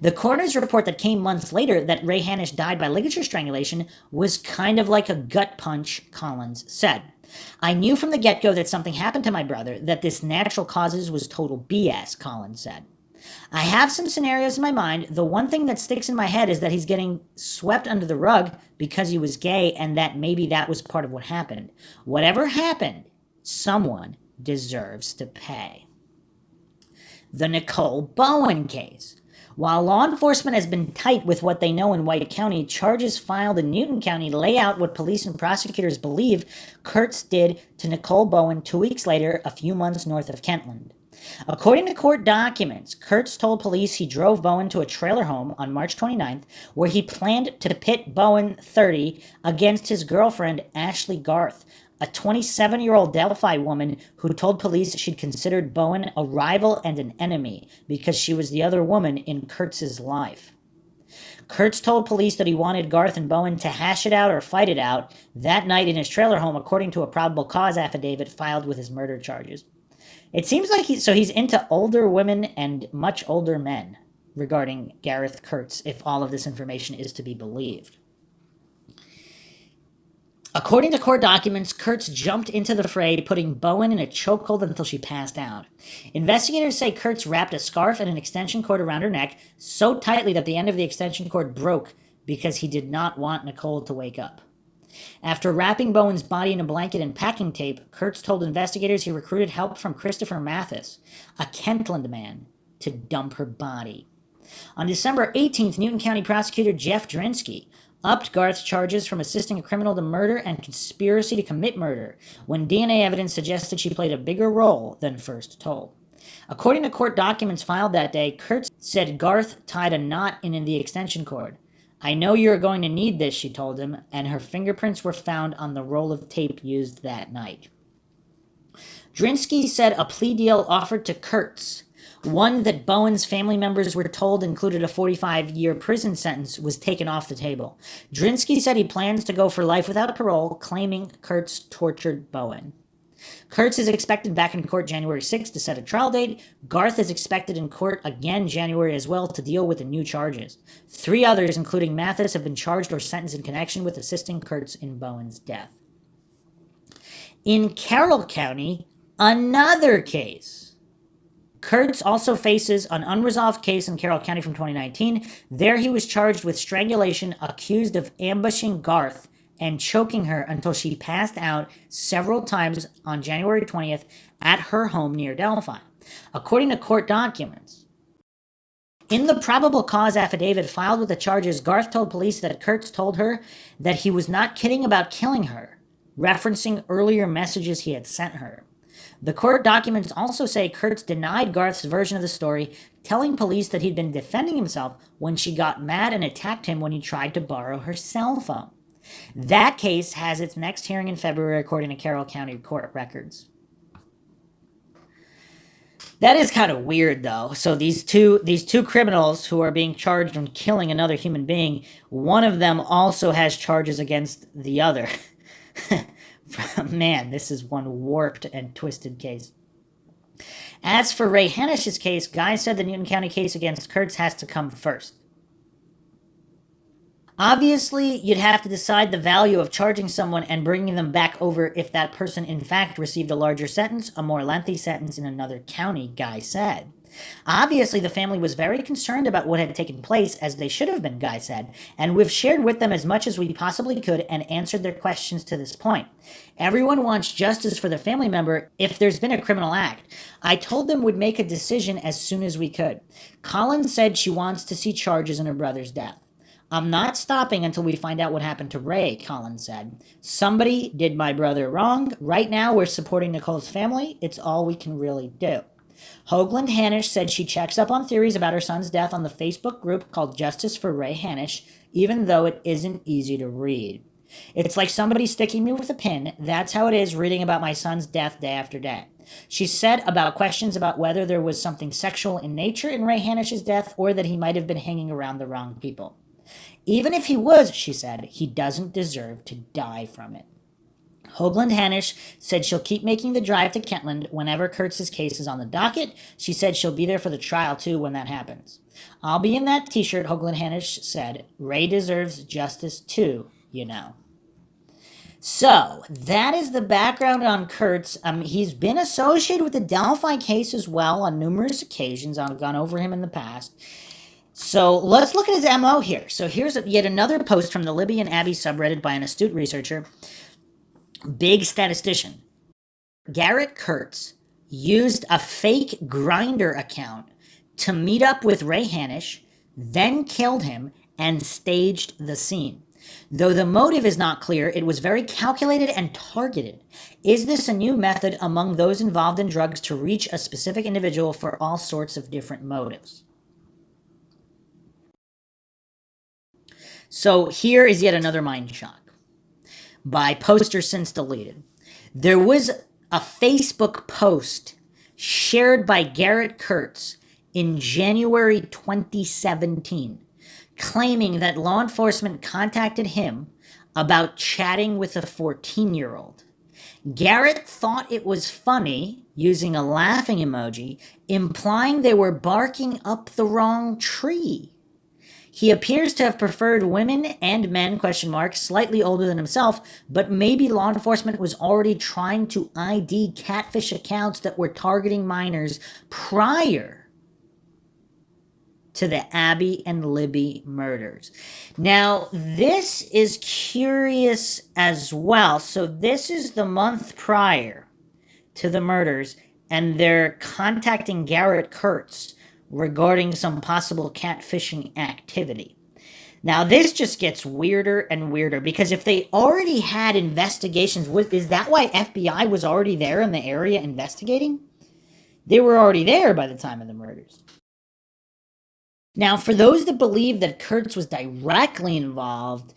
The coroner's report that came months later that Ray Hanisch died by ligature strangulation was kind of like a gut punch, Collins said. I knew from the get-go that something happened to my brother, that this natural causes was total BS, Collins said. I have some scenarios in my mind. The one thing that sticks in my head is that he's getting swept under the rug because he was gay and that maybe that was part of what happened. Whatever happened, someone deserves to pay. The Nicole Bowen case. While law enforcement has been tight with what they know in White County, charges filed in Newton County lay out what police and prosecutors believe Kirts did to Nicole Bowen 2 weeks later, a few months north of Kentland. According to court documents, Kirts told police he drove Bowen to a trailer home on March 29th, where he planned to pit Bowen, 30, against his girlfriend, Ashley Garth, a 27-year-old Delphi woman who told police she'd considered Bowen a rival and an enemy because she was the other woman in Kirts' life. Kirts told police that he wanted Garth and Bowen to hash it out or fight it out that night in his trailer home, according to a probable cause affidavit filed with his murder charges. It seems like he's into older women and much older men regarding Gareth Kirts, if all of this information is to be believed. According to court documents, Kirts jumped into the fray, putting Bowen in a chokehold until she passed out. Investigators say Kirts wrapped a scarf and an extension cord around her neck so tightly that the end of the extension cord broke because he did not want Nicole to wake up. After wrapping Bowen's body in a blanket and packing tape, Kirts told investigators he recruited help from Christopher Mathis, a Kentland man, to dump her body. On December 18th, Newton County prosecutor Jeff Drinsky upped Garth's charges from assisting a criminal to murder and conspiracy to commit murder when DNA evidence suggested she played a bigger role than first told. According to court documents filed that day, Kirts said Garth tied a knot in the extension cord. I know you're going to need this, she told him, and her fingerprints were found on the roll of tape used that night. Drinsky said a plea deal offered to Kirts, one that Bowen's family members were told included a 45-year prison sentence, was taken off the table. Drinsky said he plans to go for life without parole, claiming Kirts tortured Bowen. Kirts is expected back in court January 6th to set a trial date. Garth is expected in court again January as well to deal with the new charges. 3 others, including Mathis, have been charged or sentenced in connection with assisting Kirts in Bowen's death. In Carroll County, another case. Kirts also faces an unresolved case in Carroll County from 2019. There he was charged with strangulation, accused of ambushing Garth and choking her until she passed out several times on January 20th at her home near Delphi. According to court documents, in the probable cause affidavit filed with the charges, Garth told police that Kirts told her that he was not kidding about killing her, referencing earlier messages he had sent her. The court documents also say Kirts denied Garth's version of the story, telling police that he'd been defending himself when she got mad and attacked him when he tried to borrow her cell phone. That case has its next hearing in February, according to Carroll County court records. That is kind of weird, though. So these two criminals who are being charged with killing another human being, one of them also has charges against the other. Man, this is one warped and twisted case. As for Ray Hanish's case, Guy said the Newton County case against Kirts has to come first. Obviously, you'd have to decide the value of charging someone and bringing them back over if that person in fact received a larger sentence, a more lengthy sentence in another county, Guy said. Obviously, the family was very concerned about what had taken place, as they should have been, Guy said, and we've shared with them as much as we possibly could and answered their questions to this point. Everyone wants justice for their family member if there's been a criminal act. I told them we'd make a decision as soon as we could. Colin said she wants to see charges in her brother's death. I'm not stopping until we find out what happened to Ray, Colin said. Somebody did my brother wrong. Right now, we're supporting Nicole's family. It's all we can really do. Hoagland Hanish said she checks up on theories about her son's death on the Facebook group called Justice for Ray Hanish, even though it isn't easy to read. It's like somebody sticking me with a pin. That's how it is reading about my son's death day after day. She said about questions about whether there was something sexual in nature in Ray Hanish's death or that he might have been hanging around the wrong people. Even if he was, she said, he doesn't deserve to die from it. Hoagland Hanish said she'll keep making the drive to Kentland whenever Kirts' case is on the docket. She said she'll be there for the trial, too, when that happens. I'll be in that t-shirt, Hoagland Hanish said. Ray deserves justice, too, you know. So, that is the background on Kirts. He's been associated with the Delphi case as well on numerous occasions. I've gone over him in the past. So let's look at his MO here. So here's yet another post from the Libby and Abby subreddit by an astute researcher, big statistician. Garrett Kirts used a fake Grindr account to meet up with Ray Hanish, then killed him and staged the scene. Though the motive is not clear, it was very calculated and targeted. Is this a new method among those involved in drugs to reach a specific individual for all sorts of different motives? So here is yet another mind shock by poster since deleted. There was a Facebook post shared by Garrett Kirts in January 2017 claiming that law enforcement contacted him about chatting with a 14-year-old. Garrett thought it was funny, using a laughing emoji, implying they were barking up the wrong tree. He appears to have preferred women and men, slightly older than himself, but maybe law enforcement was already trying to ID catfish accounts that were targeting minors prior to the Abby and Libby murders. Now, this is curious as well. So this is the month prior to the murders, and they're contacting Garrett Kirts regarding some possible catfishing activity. Now, this just gets weirder and weirder, because if they already had investigations, is that why FBI was already there in the area investigating? They were already there by the time of the murders. Now, for those that believe that Kirts was directly involved,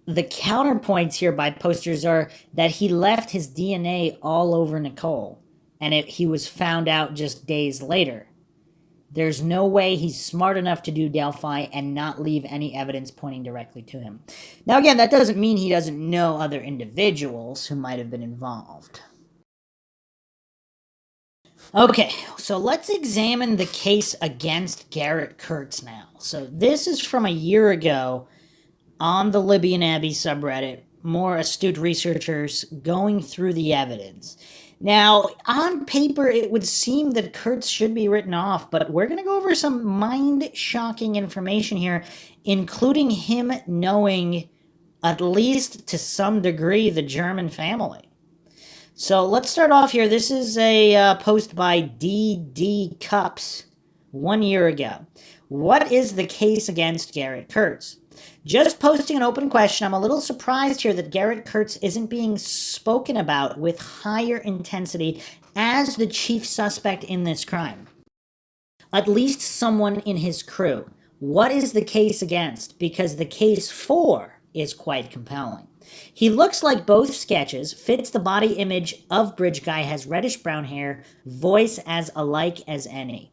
the counterpoints here by posters are that he left his DNA all over Nicole, and he was found out just days later. There's no way he's smart enough to do Delphi and not leave any evidence pointing directly to him. Now, again, that doesn't mean he doesn't know other individuals who might have been involved. Okay, so let's examine the case against Garrett Kirts now. So this is from a year ago on the Libby and Abby subreddit, more astute researchers going through the evidence. Now, on paper, it would seem that Kirts should be written off, but we're going to go over some mind-shocking information here, including him knowing, at least to some degree, the German family. So let's start off here. This is a post by D.D. Cups 1 year ago. What is the case against Garrett Kirts? Just posting an open question, I'm a little surprised here that Garrett Kirts isn't being spoken about with higher intensity as the chief suspect in this crime. At least someone in his crew. What is the case against? Because the case for is quite compelling. He looks like both sketches, fits the body image of Bridge Guy, has reddish brown hair, voice as alike as any.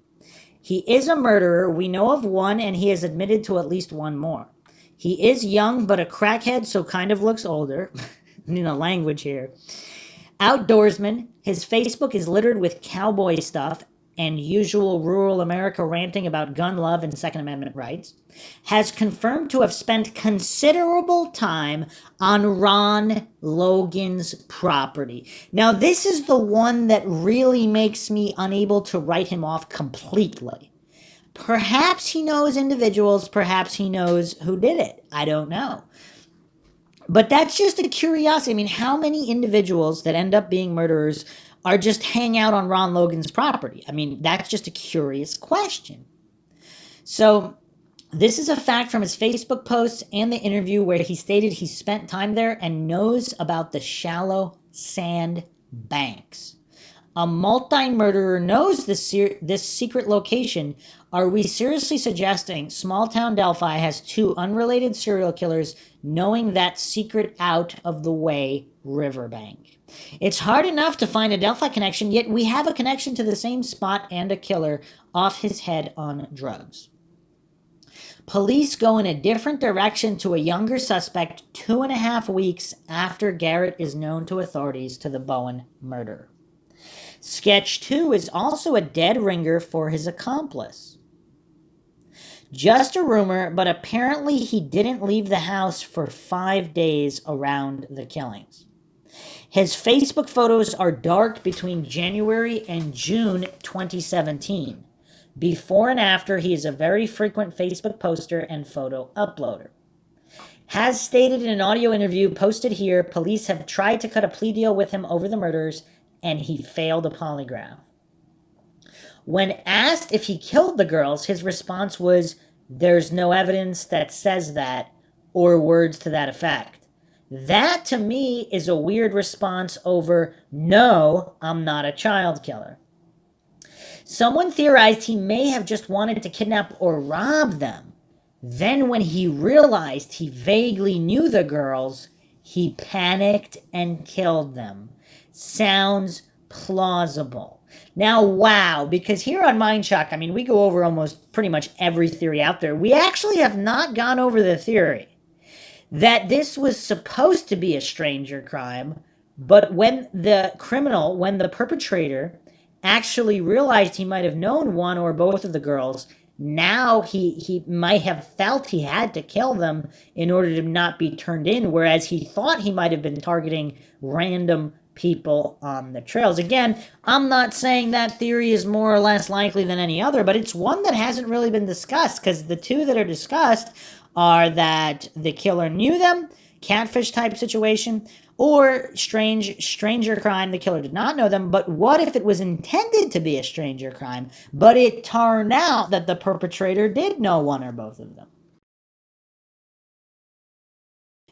He is a murderer. We know of one, and he has admitted to at least one more. He is young, but a crackhead, so kind of looks older. Language here. Outdoorsman. His Facebook is littered with cowboy stuff and usual rural America ranting about gun love and Second Amendment rights. Has confirmed to have spent considerable time on Ron Logan's property. Now, this is the one that really makes me unable to write him off completely. Perhaps he knows individuals, perhaps he knows who did it. I don't know. But that's just a curiosity. I mean, how many individuals that end up being murderers are just hang out on Ron Logan's property? I mean, that's just a curious question. So this is a fact from his Facebook posts and the interview where he stated he spent time there and knows about the shallow sand banks. A multi-murderer knows this secret location. Are we seriously suggesting small-town Delphi has two unrelated serial killers knowing that secret out of the way riverbank? It's hard enough to find a Delphi connection, yet we have a connection to the same spot and a killer off his head on drugs. Police go in a different direction to a younger suspect 2.5 weeks after Garrett is known to authorities to the Bowen murder. Sketch 2 is also a dead ringer for his accomplice. Just a rumor, but apparently he didn't leave the house for 5 days around the killings. His Facebook photos are dark between January and June 2017. Before and after, he is a very frequent Facebook poster and photo uploader. As stated in an audio interview posted here, police have tried to cut a plea deal with him over the murders, and he failed a polygraph. When asked if he killed the girls, his response was, "There's no evidence that says that," or words to that effect. That, to me, is a weird response over, "No, I'm not a child killer." Someone theorized he may have just wanted to kidnap or rob them. Then when he realized he vaguely knew the girls, he panicked and killed them. Sounds plausible. Now, wow, because here on MINDSHOCK, I mean, we go over almost pretty much every theory out there. We actually have not gone over the theory that this was supposed to be a stranger crime, but when the perpetrator actually realized he might have known one or both of the girls, now he might have felt he had to kill them in order to not be turned in, whereas he thought he might have been targeting random people on the trails. Again, I'm not saying that theory is more or less likely than any other, but it's one that hasn't really been discussed, because the two that are discussed are that the killer knew them, catfish type situation, or stranger crime, the killer did not know them. But what if it was intended to be a stranger crime, but it turned out that the perpetrator did know one or both of them?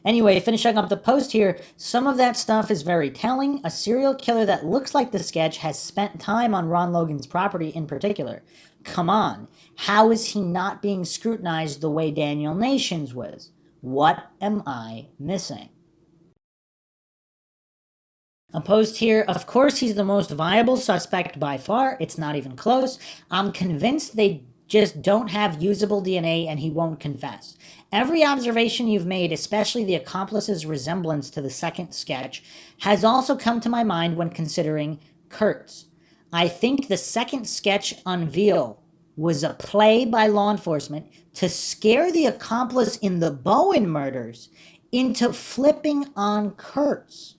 Anyway, finishing up the post here, some of that stuff is very telling. A serial killer that looks like the sketch has spent time on Ron Logan's property in particular. Come on, how is he not being scrutinized the way Daniel Nations was? What am I missing? A post here, of course he's the most viable suspect by far. It's not even close. I'm convinced they just don't have usable DNA and he won't confess. Every observation you've made, especially the accomplice's resemblance to the second sketch, has also come to my mind when considering Kirts. I think the second sketch unveil was a play by law enforcement to scare the accomplice in the Bowen murders into flipping on Kirts.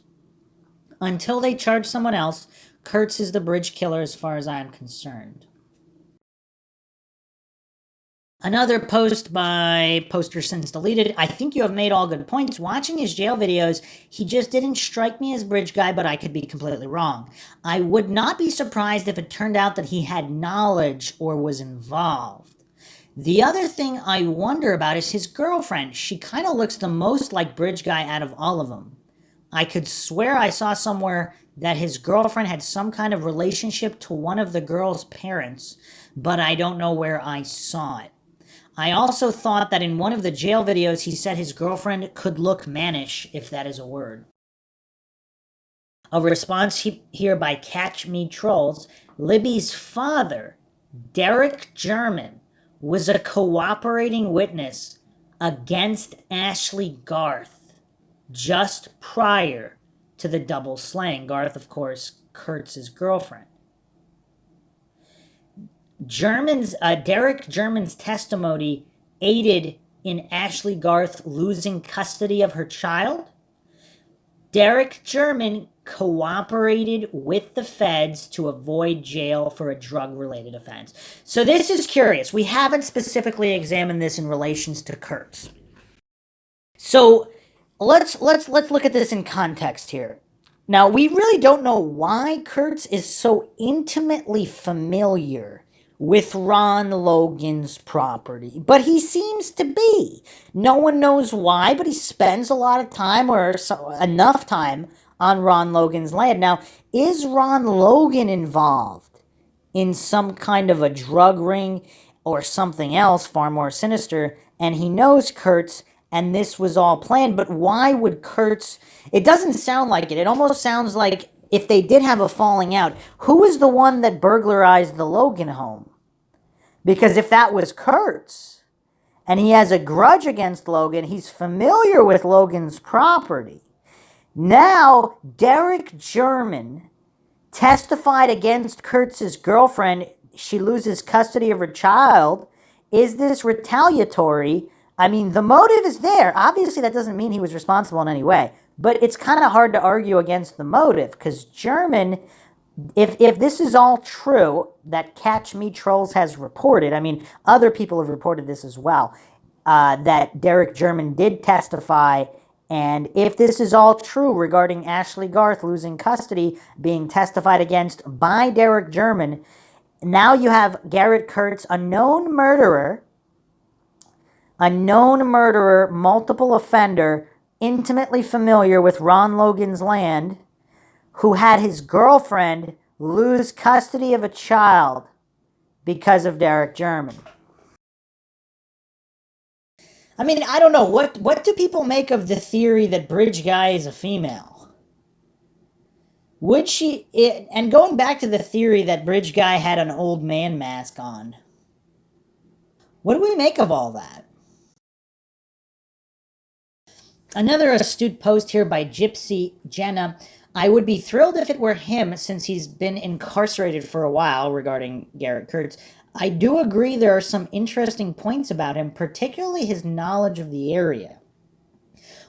Until they charge someone else, Kirts is the bridge killer as far as I am concerned. Another post by poster since deleted. I think you have made all good points. Watching his jail videos, he just didn't strike me as bridge guy, but I could be completely wrong. I would not be surprised if it turned out that he had knowledge or was involved. The other thing I wonder about is his girlfriend. She kind of looks the most like bridge guy out of all of them. I could swear I saw somewhere that his girlfriend had some kind of relationship to one of the girl's parents, but I don't know where I saw it. I also thought that in one of the jail videos he said his girlfriend could look mannish, if that is a word. A response here by Catch Me Trolls. Libby's father, Derek German, was a cooperating witness against Ashley Garth just prior to the double slaying. Garth, of course, Kirts' girlfriend. Derek German's testimony aided in Ashley Garth losing custody of her child. Derek German cooperated with the feds to avoid jail for a drug-related offense. So this is curious. We haven't specifically examined this in relations to Kirts. So let's look at this in context here. Now, we really don't know why Kirts is so intimately familiar with Ron Logan's property, but he seems to be. No one knows why, but he spends a lot of time or enough time on Ron Logan's land. Now, is Ron Logan involved in some kind of a drug ring or something else far more sinister, and he knows Kirts, and this was all planned? But why would Kirts... It doesn't sound like it. It almost sounds like if they did have a falling out, who was the one that burglarized the Logan home? Because if that was Kirts, and he has a grudge against Logan, he's familiar with Logan's property. Now, Derek German testified against Kirts' girlfriend. She loses custody of her child. Is this retaliatory? I mean, the motive is there. Obviously, that doesn't mean he was responsible in any way. But it's kind of hard to argue against the motive, because German, if this is all true, that Catch Me Trolls has reported, I mean, other people have reported this as well, that Derek German did testify, and if this is all true regarding Ashley Garth losing custody being testified against by Derek German, now you have Garrett Kirts, a known murderer, multiple offender, intimately familiar with Ron Logan's land, who had his girlfriend lose custody of a child because of Derek German. I mean, I don't know. What do people make of the theory that Bridge Guy is a female? Would she... and going back to the theory that Bridge Guy had an old man mask on, what do we make of all that? Another astute post here by Gypsy Jenna. I would be thrilled if it were him, since he's been incarcerated for a while, regarding Garrett Kirts. I do agree there are some interesting points about him, particularly his knowledge of the area.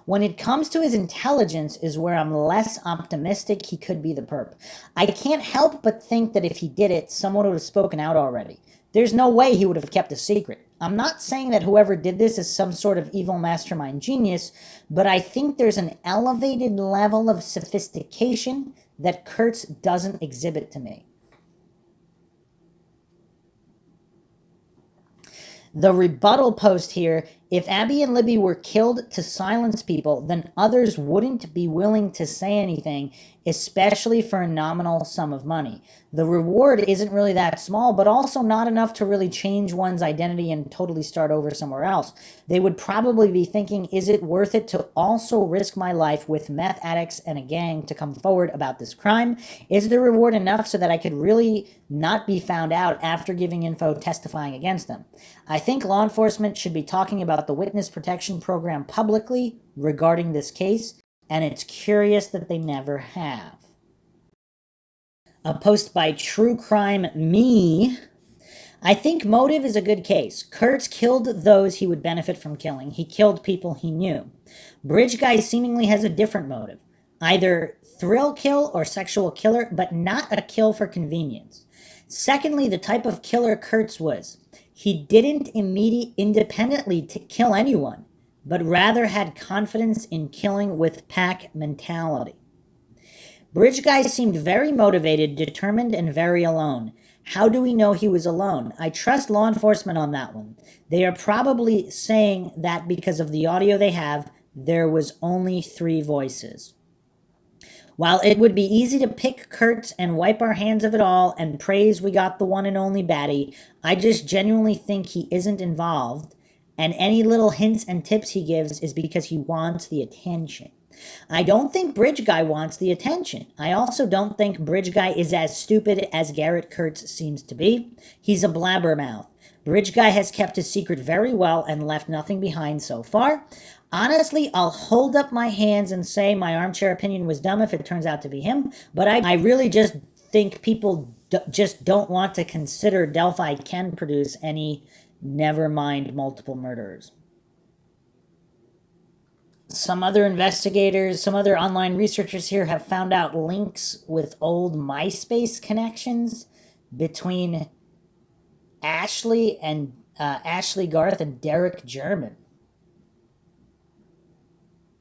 When it comes to his intelligence is where I'm less optimistic he could be the perp. I can't help but think that if he did it, someone would have spoken out already. There's no way he would have kept a secret. I'm not saying that whoever did this is some sort of evil mastermind genius, but I think there's an elevated level of sophistication that Kirts doesn't exhibit to me. The rebuttal post here: if Abby and Libby were killed to silence people, then others wouldn't be willing to say anything, especially for a nominal sum of money. The reward isn't really that small, but also not enough to really change one's identity and totally start over somewhere else. They would probably be thinking, is it worth it to also risk my life with meth addicts and a gang to come forward about this crime? Is the reward enough so that I could really not be found out after giving info testifying against them? I think law enforcement should be talking about the witness protection program publicly regarding this case, and it's curious that they never have. A post by True Crime Me. I think motive is a good case. Kirts killed those he would benefit from killing. He killed people he knew. Bridge Guy seemingly has a different motive. Either thrill kill or sexual killer, but not a kill for convenience. Secondly, the type of killer Kirts was. He didn't independently kill anyone, but rather had confidence in killing with pack mentality. Bridge Guy seemed very motivated, determined, and very alone. How do we know he was alone? I trust law enforcement on that one. They are probably saying that because of the audio they have, there was only 3 voices. While it would be easy to pick Kirts and wipe our hands of it all and praise we got the one and only baddie, I just genuinely think he isn't involved, and any little hints and tips he gives is because he wants the attention. I don't think Bridge Guy wants the attention. I also don't think Bridge Guy is as stupid as Garrett Kirts seems to be. He's a blabbermouth. Bridge Guy has kept his secret very well and left nothing behind so far. Honestly, I'll hold up my hands and say my armchair opinion was dumb if it turns out to be him, but I really just think people just don't want to consider Delphi can produce any, never mind multiple murderers. Some other investigators, some other online researchers here have found out links with old MySpace connections between Ashley Garth and Derek German.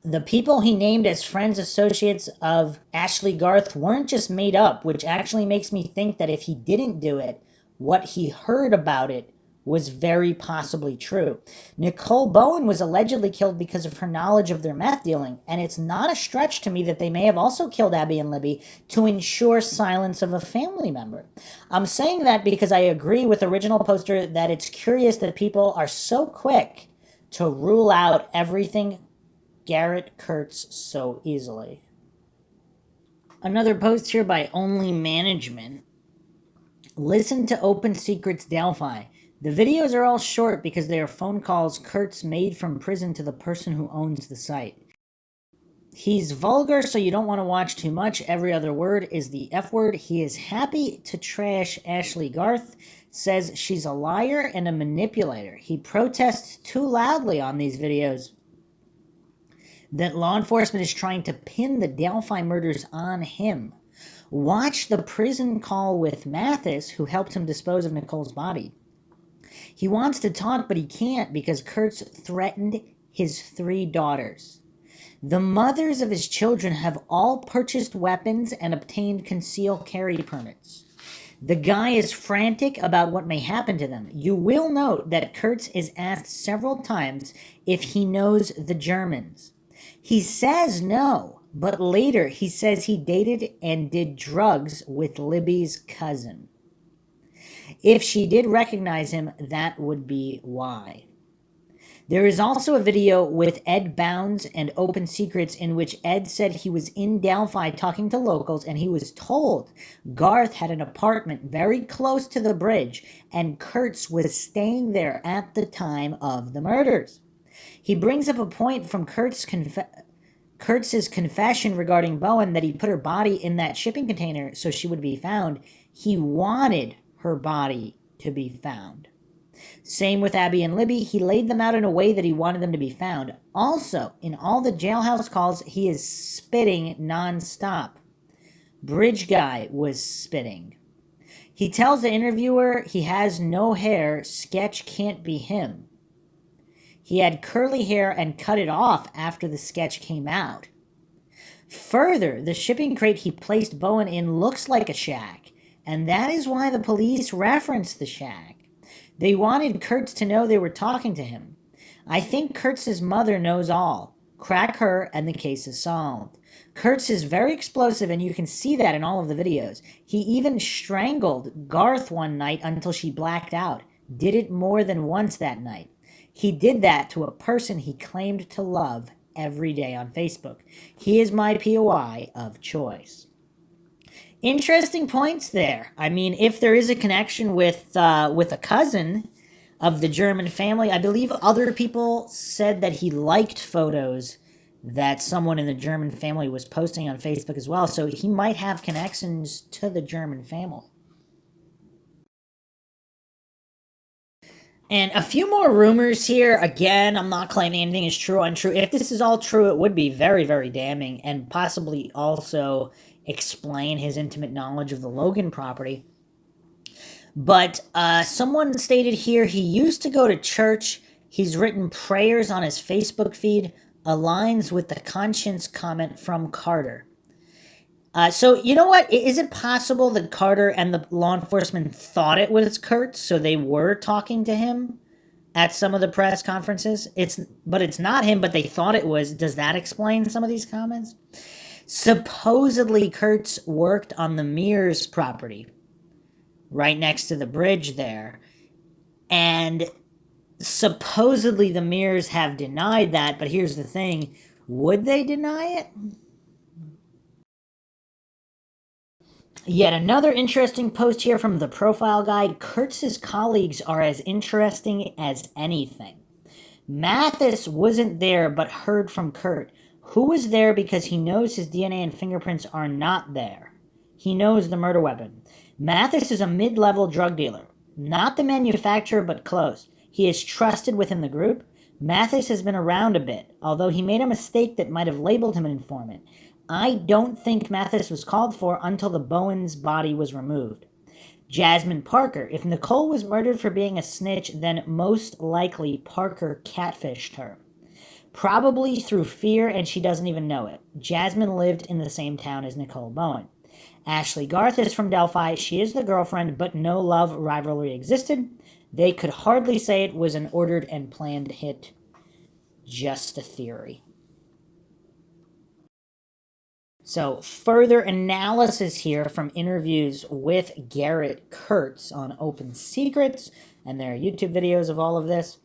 The people he named as friends associates of Ashley Garth weren't just made up, which actually makes me think that if he didn't do it, what he heard about it was very possibly true. Nicole Bowen was allegedly killed because of her knowledge of their meth dealing, and it's not a stretch to me that they may have also killed Abby and Libby to ensure silence of a family member. I'm saying that because I agree with original poster that it's curious that people are so quick to rule out everything Garrett Kirts so easily. Another post here by Only Management. Listen to Open Secrets Delphi. The videos are all short because they are phone calls Kirts made from prison to the person who owns the site. He's vulgar, so you don't want to watch too much. Every other word is the F word. He is happy to trash Ashley Garth, says she's a liar and a manipulator. He protests too loudly on these videos that law enforcement is trying to pin the Delphi murders on him. Watch the prison call with Mathis, who helped him dispose of Nicole's body. He wants to talk, but he can't because Kirts threatened his 3 daughters. The mothers of his children have all purchased weapons and obtained concealed carry permits. The guy is frantic about what may happen to them. You will note that Kirts is asked several times if he knows the Germans. He says no, but later he says he dated and did drugs with Libby's cousin. If she did recognize him, that would be why. There is also a video with Ed Bounds and Open Secrets in which Ed said he was in Delphi talking to locals and he was told Garth had an apartment very close to the bridge and Kirts was staying there at the time of the murders. He brings up a point from Kirts' confession regarding Bowen that he put her body in that shipping container so she would be found. He wanted her body to be found. Same with Abby and Libby. He laid them out in a way that he wanted them to be found. Also, in all the jailhouse calls, he is spitting nonstop. Bridge Guy was spitting. He tells the interviewer he has no hair, sketch can't be him. He had curly hair and cut it off after the sketch came out. Further, the shipping crate he placed Bowen in looks like a shack, and that is why the police referenced the shack. They wanted Kirts to know they were talking to him. I think Kirts' mother knows all. Crack her and the case is solved. Kirts is very explosive and you can see that in all of the videos. He even strangled Garth one night until she blacked out. Did it more than once that night. He did that to a person he claimed to love every day on Facebook. He is my POI of choice. Interesting points there. I mean, if there is a connection with a cousin of the German family, I believe other people said that he liked photos that someone in the German family was posting on Facebook as well. So he might have connections to the German family. And a few more rumors here. Again, I'm not claiming anything is true or untrue. If this is all true, it would be very, very damning and possibly also explain his intimate knowledge of the Logan property. But someone stated here he used to go to church. He's written prayers on his Facebook feed, aligns with the conscience comment from Carter. So, you know what? Is it possible that Carter and the law enforcement thought it was Kirts, so they were talking to him at some of the press conferences? But it's not him, but they thought it was. Does that explain some of these comments? Supposedly, Kirts worked on the Mears property right next to the bridge there. And supposedly the Mears have denied that, but here's the thing. Would they deny it? Yet another interesting post here from the profile guide. Kurtz's colleagues are as interesting as anything. Mathis wasn't there but heard from Kurt, who was there because he knows his DNA and fingerprints are not there. He knows the murder weapon. Mathis is a mid-level drug dealer. Not the manufacturer, but close. He is trusted within the group. Mathis has been around a bit, although he made a mistake that might have labeled him an informant. I don't think Mathis was called for until the Bowen's body was removed. Jasmine Parker. If Nicole was murdered for being a snitch, then most likely Parker catfished her. Probably through fear, and she doesn't even know it. Jasmine lived in the same town as Nicole Bowen. Ashley Garth is from Delphi. She is the girlfriend, but no love rivalry existed. They could hardly say it was an ordered and planned hit. Just a theory. So further analysis here from interviews with Garrett Kirts on Open Secrets, and there are YouTube videos of all of this.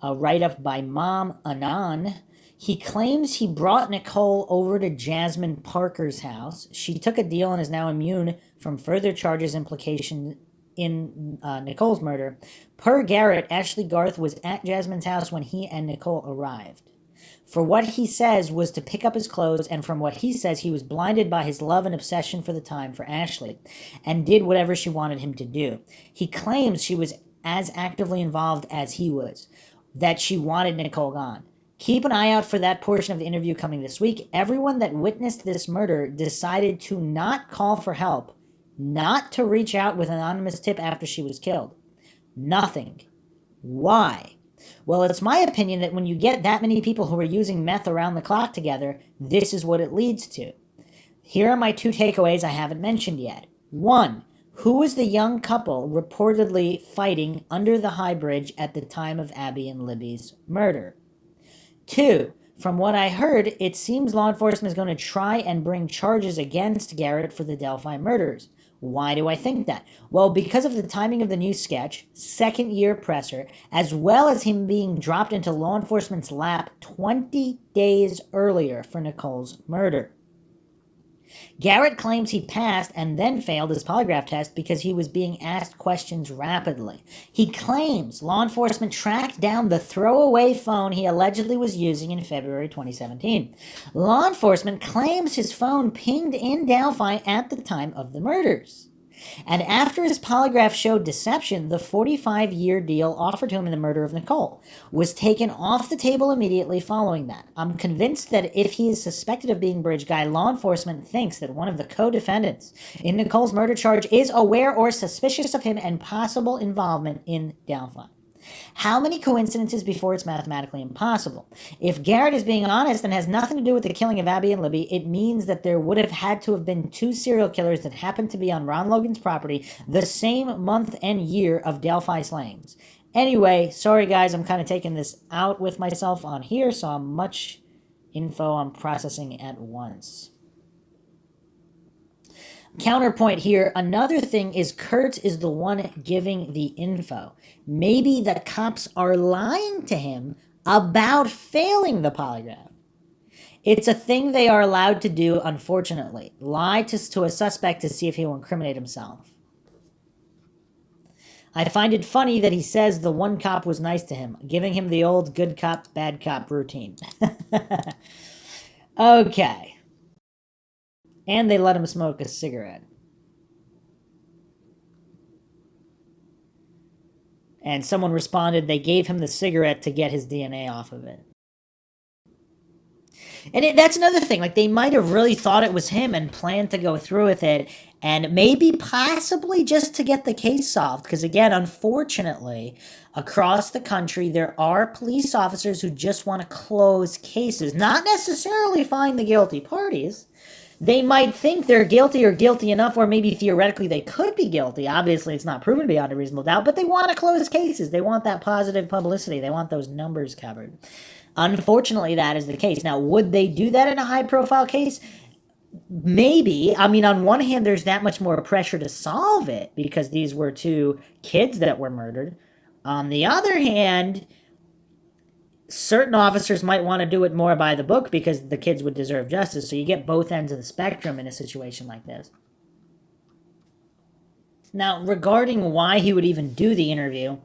A write-up by Mom Anan. He claims he brought Nicole over to Jasmine Parker's house. She took a deal and is now immune from further charges implication in Nicole's murder. Per Garrett, Ashley Garth was at Jasmine's house when he and Nicole arrived. For what he says was to pick up his clothes, and from what he says, he was blinded by his love and obsession for the time for Ashley, and did whatever she wanted him to do. He claims she was as actively involved as he was, that she wanted Nicole gone. Keep an eye out for that portion of the interview coming this week. Everyone that witnessed this murder decided to not call for help, not to reach out with an anonymous tip after she was killed. Nothing. Why? Well, it's my opinion that when you get that many people who are using meth around the clock together, this is what it leads to. Here are my 2 takeaways I haven't mentioned yet. 1, who was the young couple reportedly fighting under the High Bridge at the time of Abby and Libby's murder? 2, from what I heard, it seems law enforcement is going to try and bring charges against Garrett for the Delphi murders. Why do I think that? Well, because of the timing of the new sketch, second-year presser, as well as him being dropped into law enforcement's lap 20 days earlier for Nicole's murder. Garrett claims he passed and then failed his polygraph test because he was being asked questions rapidly. He claims law enforcement tracked down the throwaway phone he allegedly was using in February 2017. Law enforcement claims his phone pinged in Delphi at the time of the murders. And after his polygraph showed deception, the 45-year deal offered to him in the murder of Nicole was taken off the table immediately following that. I'm convinced that if he is suspected of being Bridge Guy, law enforcement thinks that one of the co-defendants in Nicole's murder charge is aware or suspicious of him and possible involvement in Delphi. How many coincidences before it's mathematically impossible? If Garrett is being honest and has nothing to do with the killing of Abby and Libby, it means that there would have had to have been 2 serial killers that happened to be on Ron Logan's property the same month and year of Delphi slayings. Anyway, sorry guys, I'm kind of taking this out with myself on here, so I'm much info I'm processing at once. Counterpoint here, another thing is Kurt is the one giving the info. Maybe the cops are lying to him about failing the polygraph. It's a thing they are allowed to do, unfortunately. Lie to a suspect to see if he will incriminate himself. I find it funny that he says the one cop was nice to him, giving him the old good cop, bad cop routine. Okay. And they let him smoke a cigarette. And someone responded they gave him the cigarette to get his DNA off of it. And that's another thing. Like, they might have really thought it was him and planned to go through with it. And maybe possibly just to get the case solved. Because, again, unfortunately, across the country, there are police officers who just want to close cases. Not necessarily find the guilty parties. They might think they're guilty or guilty enough, or maybe theoretically they could be guilty. Obviously, it's not proven beyond a reasonable doubt, but they want to close cases. They want that positive publicity. They want those numbers covered. Unfortunately, that is the case. Now, would they do that in a high-profile case? Maybe. I mean, on one hand, there's that much more pressure to solve it because these were two kids that were murdered. On the other hand, certain officers might want to do it more by the book because the kids would deserve justice. So you get both ends of the spectrum in a situation like this. Now, regarding why he would even do the interview,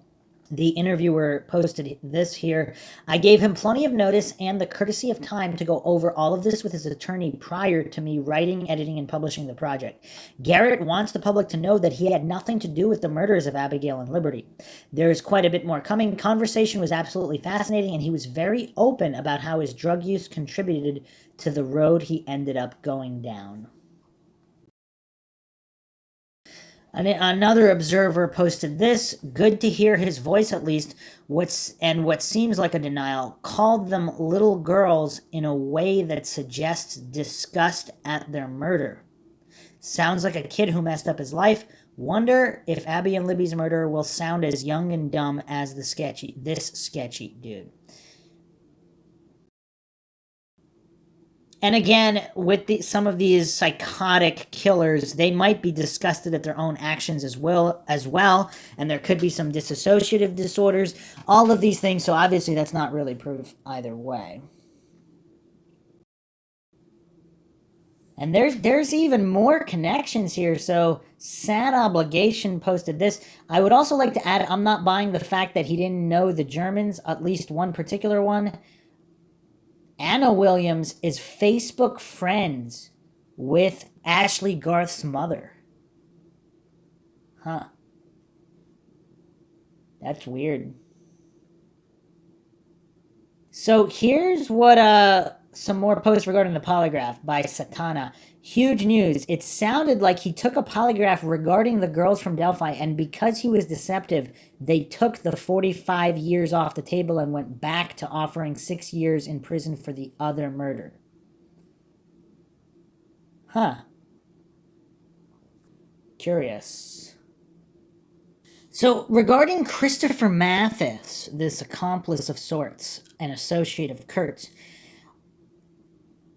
the interviewer posted this here. I gave him plenty of notice and the courtesy of time to go over all of this with his attorney prior to me writing, editing, and publishing the project. Garrett wants the public to know that he had nothing to do with the murders of Abigail and Liberty. There's quite a bit more coming. Conversation was absolutely fascinating, and he was very open about how his drug use contributed to the road he ended up going down. Another observer posted this. Good to hear his voice at least. What seems like a denial. Called them little girls in a way that suggests disgust at their murder. Sounds like a kid who messed up his life. Wonder if Abby and Libby's murder will sound as young and dumb as this sketchy dude. And again, with some of these psychotic killers, they might be disgusted at their own actions as well, and there could be some dissociative disorders, all of these things, so obviously that's not really proof either way. And there's even more connections here. So Sad Obligation posted this. I would also like to add, I'm not buying the fact that he didn't know the Germans, at least one particular one. Anna Williams is Facebook friends with Ashley Garth's mother. Huh. That's weird. So here's what some more posts regarding the polygraph by Satana. Huge news. It sounded like he took a polygraph regarding the girls from Delphi, and because he was deceptive, they took the 45 years off the table and went back to offering 6 years in prison for the other murder. Huh. Curious. So, regarding Christopher Mathis, this accomplice of sorts, an associate of Kirts,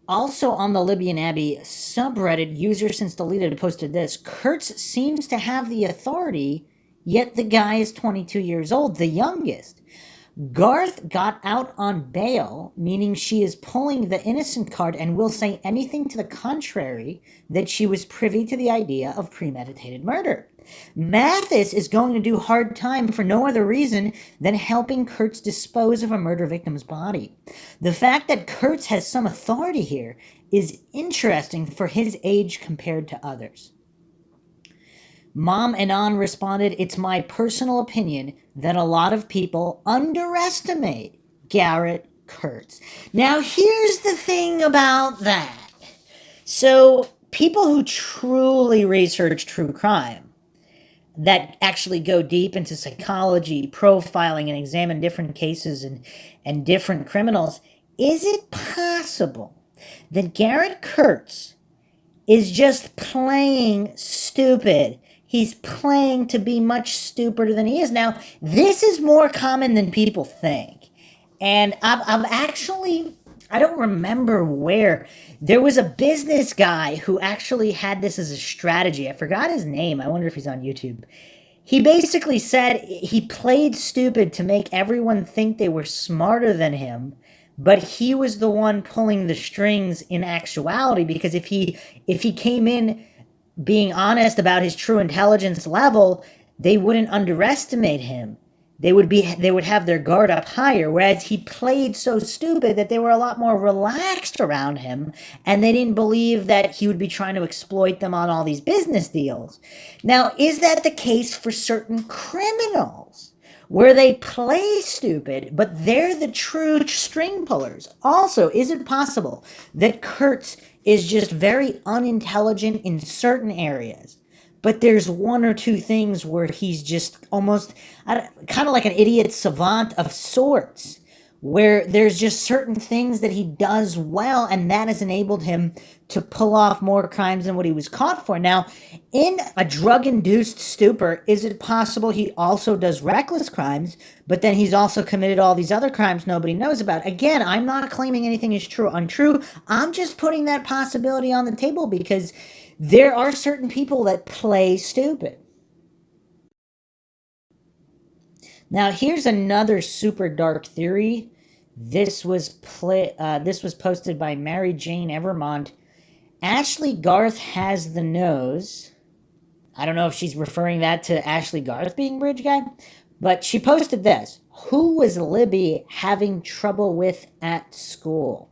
also on the Libby and Abby subreddit, user since deleted posted this. Kirts seems to have the authority, yet the guy is 22 years old, the youngest. Garth got out on bail, meaning she is pulling the innocent card and will say anything to the contrary that she was privy to the idea of premeditated murder. Mathis is going to do hard time for no other reason than helping Kirts dispose of a murder victim's body. The fact that Kirts has some authority here is interesting for his age compared to others. Mom Anon responded, it's my personal opinion that a lot of people underestimate Garrett Kirts. Now, here's the thing about that. So, people who truly research true crime, that actually go deep into psychology, profiling, and examine different cases and different criminals, is it possible that Garrett Kirts is just playing stupid? He's playing to be much stupider than he is. Now, this is more common than people think. And I've actually, I don't remember where. There was a business guy who actually had this as a strategy. I forgot his name. I wonder if he's on YouTube. He basically said he played stupid to make everyone think they were smarter than him, but he was the one pulling the strings in actuality, because if he came in being honest about his true intelligence level, they wouldn't underestimate him. They would have their guard up higher, whereas he played so stupid that they were a lot more relaxed around him, and they didn't believe that he would be trying to exploit them on all these business deals. Now, is that the case for certain criminals, where they play stupid, but they're the true string pullers? Also, is it possible that Kirts is just very unintelligent in certain areas, but there's one or two things where he's just almost kind of like an idiot savant of sorts, where there's just certain things that he does well, and that has enabled him to pull off more crimes than what he was caught for. Now, in a drug-induced stupor, is it possible he also does reckless crimes, but then he's also committed all these other crimes nobody knows about? Again, I'm not claiming anything is true or untrue. I'm just putting that possibility on the table because there are certain people that play stupid. Now, here's another super dark theory. This was posted by Mary Jane Evermont. Ashley Garth has the nose. I don't know if she's referring that to Ashley Garth being Bridge Guy, but she posted this. Who was Libby having trouble with at school?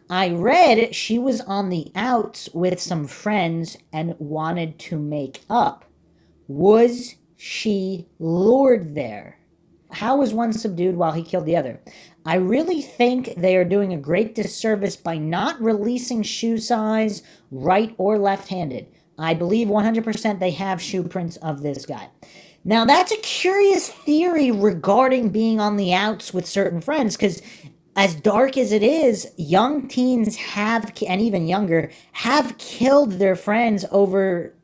I read she was on the outs with some friends and wanted to make up. Was she lured there? How was one subdued while he killed the other? I really think they are doing a great disservice by not releasing shoe size, right or left-handed. I believe 100% they have shoe prints of this guy. Now, that's a curious theory regarding being on the outs with certain friends, because as dark as it is, young teens have, and even younger, have killed their friends over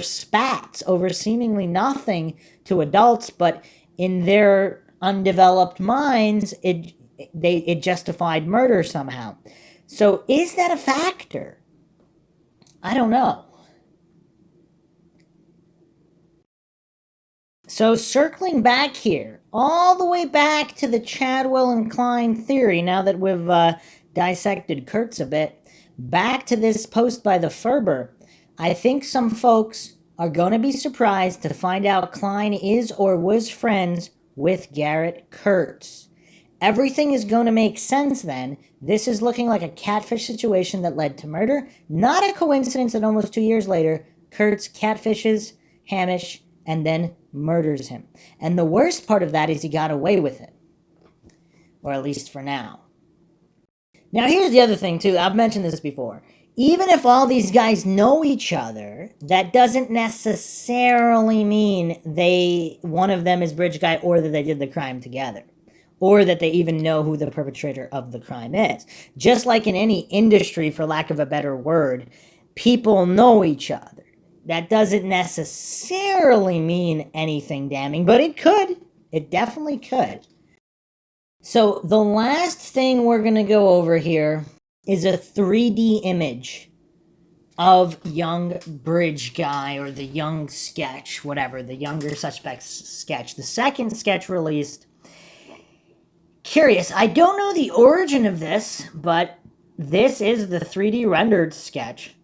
spats, over seemingly nothing to adults, but in their undeveloped minds, it justified murder somehow. So is that a factor? I don't know. So circling back here, all the way back to the Chadwell and Kline theory, now that we've dissected Kirts a bit, back to this post by the Ferber, I think some folks are going to be surprised to find out Kline is or was friends with Garrett Kirts. Everything is going to make sense then. This is looking like a catfish situation that led to murder. Not a coincidence that almost 2 years later, Kirts catfishes Hamish and then murders him. And the worst part of that is he got away with it. Or at least for now. Now here's the other thing too. I've mentioned this before. Even if all these guys know each other, that doesn't necessarily mean one of them is Bridge Guy or that they did the crime together. Or that they even know who the perpetrator of the crime is. Just like in any industry, for lack of a better word, people know each other. That doesn't necessarily mean anything damning, but it could. It definitely could. So the last thing we're going to go over here is a 3D image of young Bridge Guy, or the young sketch, whatever, the younger suspects sketch. The second sketch released. Curious, I don't know the origin of this, but this is the 3D rendered sketch.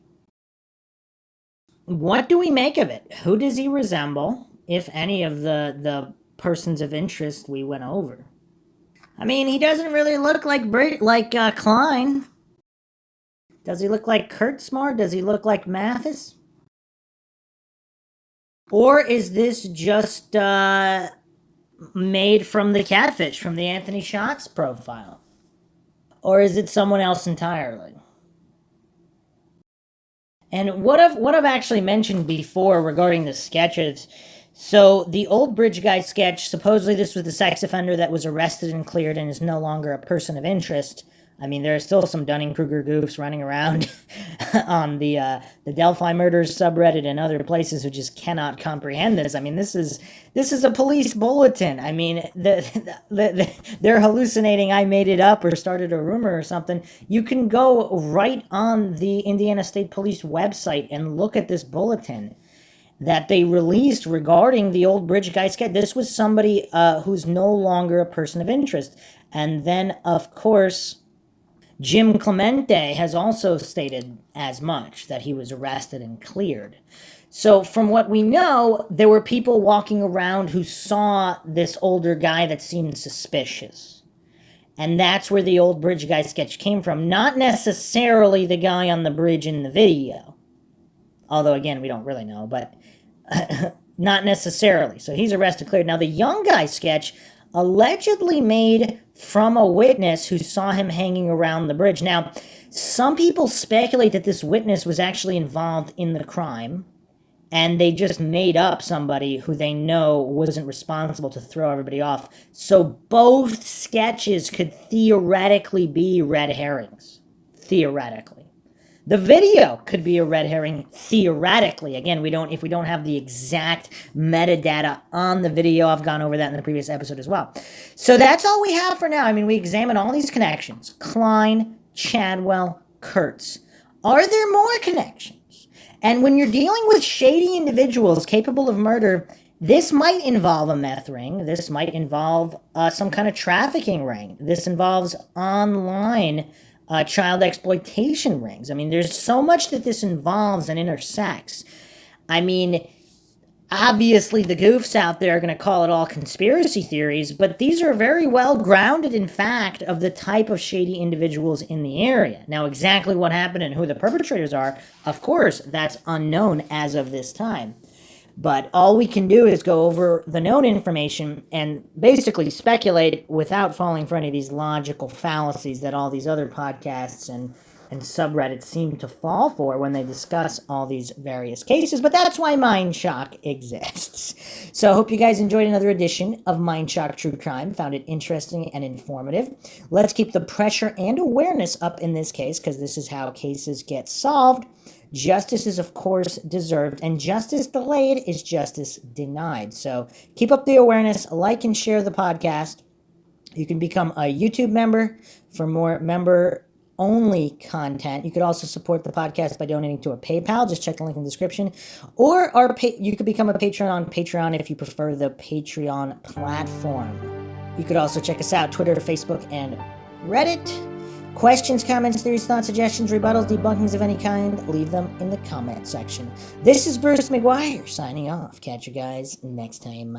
What do we make of it? Who does he resemble, if any of the persons of interest we went over? I mean, he doesn't really look like Kline. Does he look like Kirts more? Does he look like Mathis? Or is this just made from the catfish, from the Anthony Shots profile? Or is it someone else entirely? And what I've actually mentioned before regarding the sketches, so the old Bridge Guy sketch, supposedly this was the sex offender that was arrested and cleared and is no longer a person of interest. I mean, there are still some Dunning-Kruger goofs running around on the Delphi murders subreddit and other places who just cannot comprehend this. I mean, this is a police bulletin. I mean, they're hallucinating I made it up or started a rumor or something. You can go right on the Indiana State Police website and look at this bulletin that they released regarding the old Bridge Guy sketch. This was somebody who's no longer a person of interest. And then, of course, Jim Clemente has also stated as much, that he was arrested and cleared. So from what we know, there were people walking around who saw this older guy that seemed suspicious. And that's where the old Bridge Guy sketch came from. Not necessarily the guy on the bridge in the video. Although, again, we don't really know, but not necessarily. So he's arrested, cleared. Now, the young guy sketch allegedly made from a witness who saw him hanging around the bridge. Now, some people speculate that this witness was actually involved in the crime, and they just made up somebody who they know wasn't responsible to throw everybody off. So both sketches could theoretically be red herrings. Theoretically. The video could be a red herring theoretically. Again, if we don't have the exact metadata on the video, I've gone over that in the previous episode as well. So that's all we have for now. I mean, we examined all these connections. Kline, Chadwell, Kirts. Are there more connections? And when you're dealing with shady individuals capable of murder, this might involve a meth ring. This might involve some kind of trafficking ring. This involves online child exploitation rings. I mean, there's so much that this involves and intersects. I mean, obviously the goofs out there are going to call it all conspiracy theories, but these are very well grounded in fact of the type of shady individuals in the area. Now, exactly what happened and who the perpetrators are, of course, that's unknown as of this time. But all we can do is go over the known information and basically speculate without falling for any of these logical fallacies that all these other podcasts and subreddits seem to fall for when they discuss all these various cases. But that's why MINDSHOCK exists. So I hope you guys enjoyed another edition of MINDSHOCK True Crime, found it interesting and informative. Let's keep the pressure and awareness up in this case, because this is how cases get solved. Justice is, of course, deserved, and justice delayed is justice denied. So keep up the awareness, like and share the podcast. You can become a YouTube member for more member-only content. You could also support the podcast by donating to a PayPal. Just check the link in the description. Or you could become a patron on Patreon if you prefer the Patreon platform. You could also check us out, Twitter, Facebook, and Reddit. Questions, comments, theories, thoughts, suggestions, rebuttals, debunkings of any kind, leave them in the comment section. This is Bruce McGuire signing off. Catch you guys next time.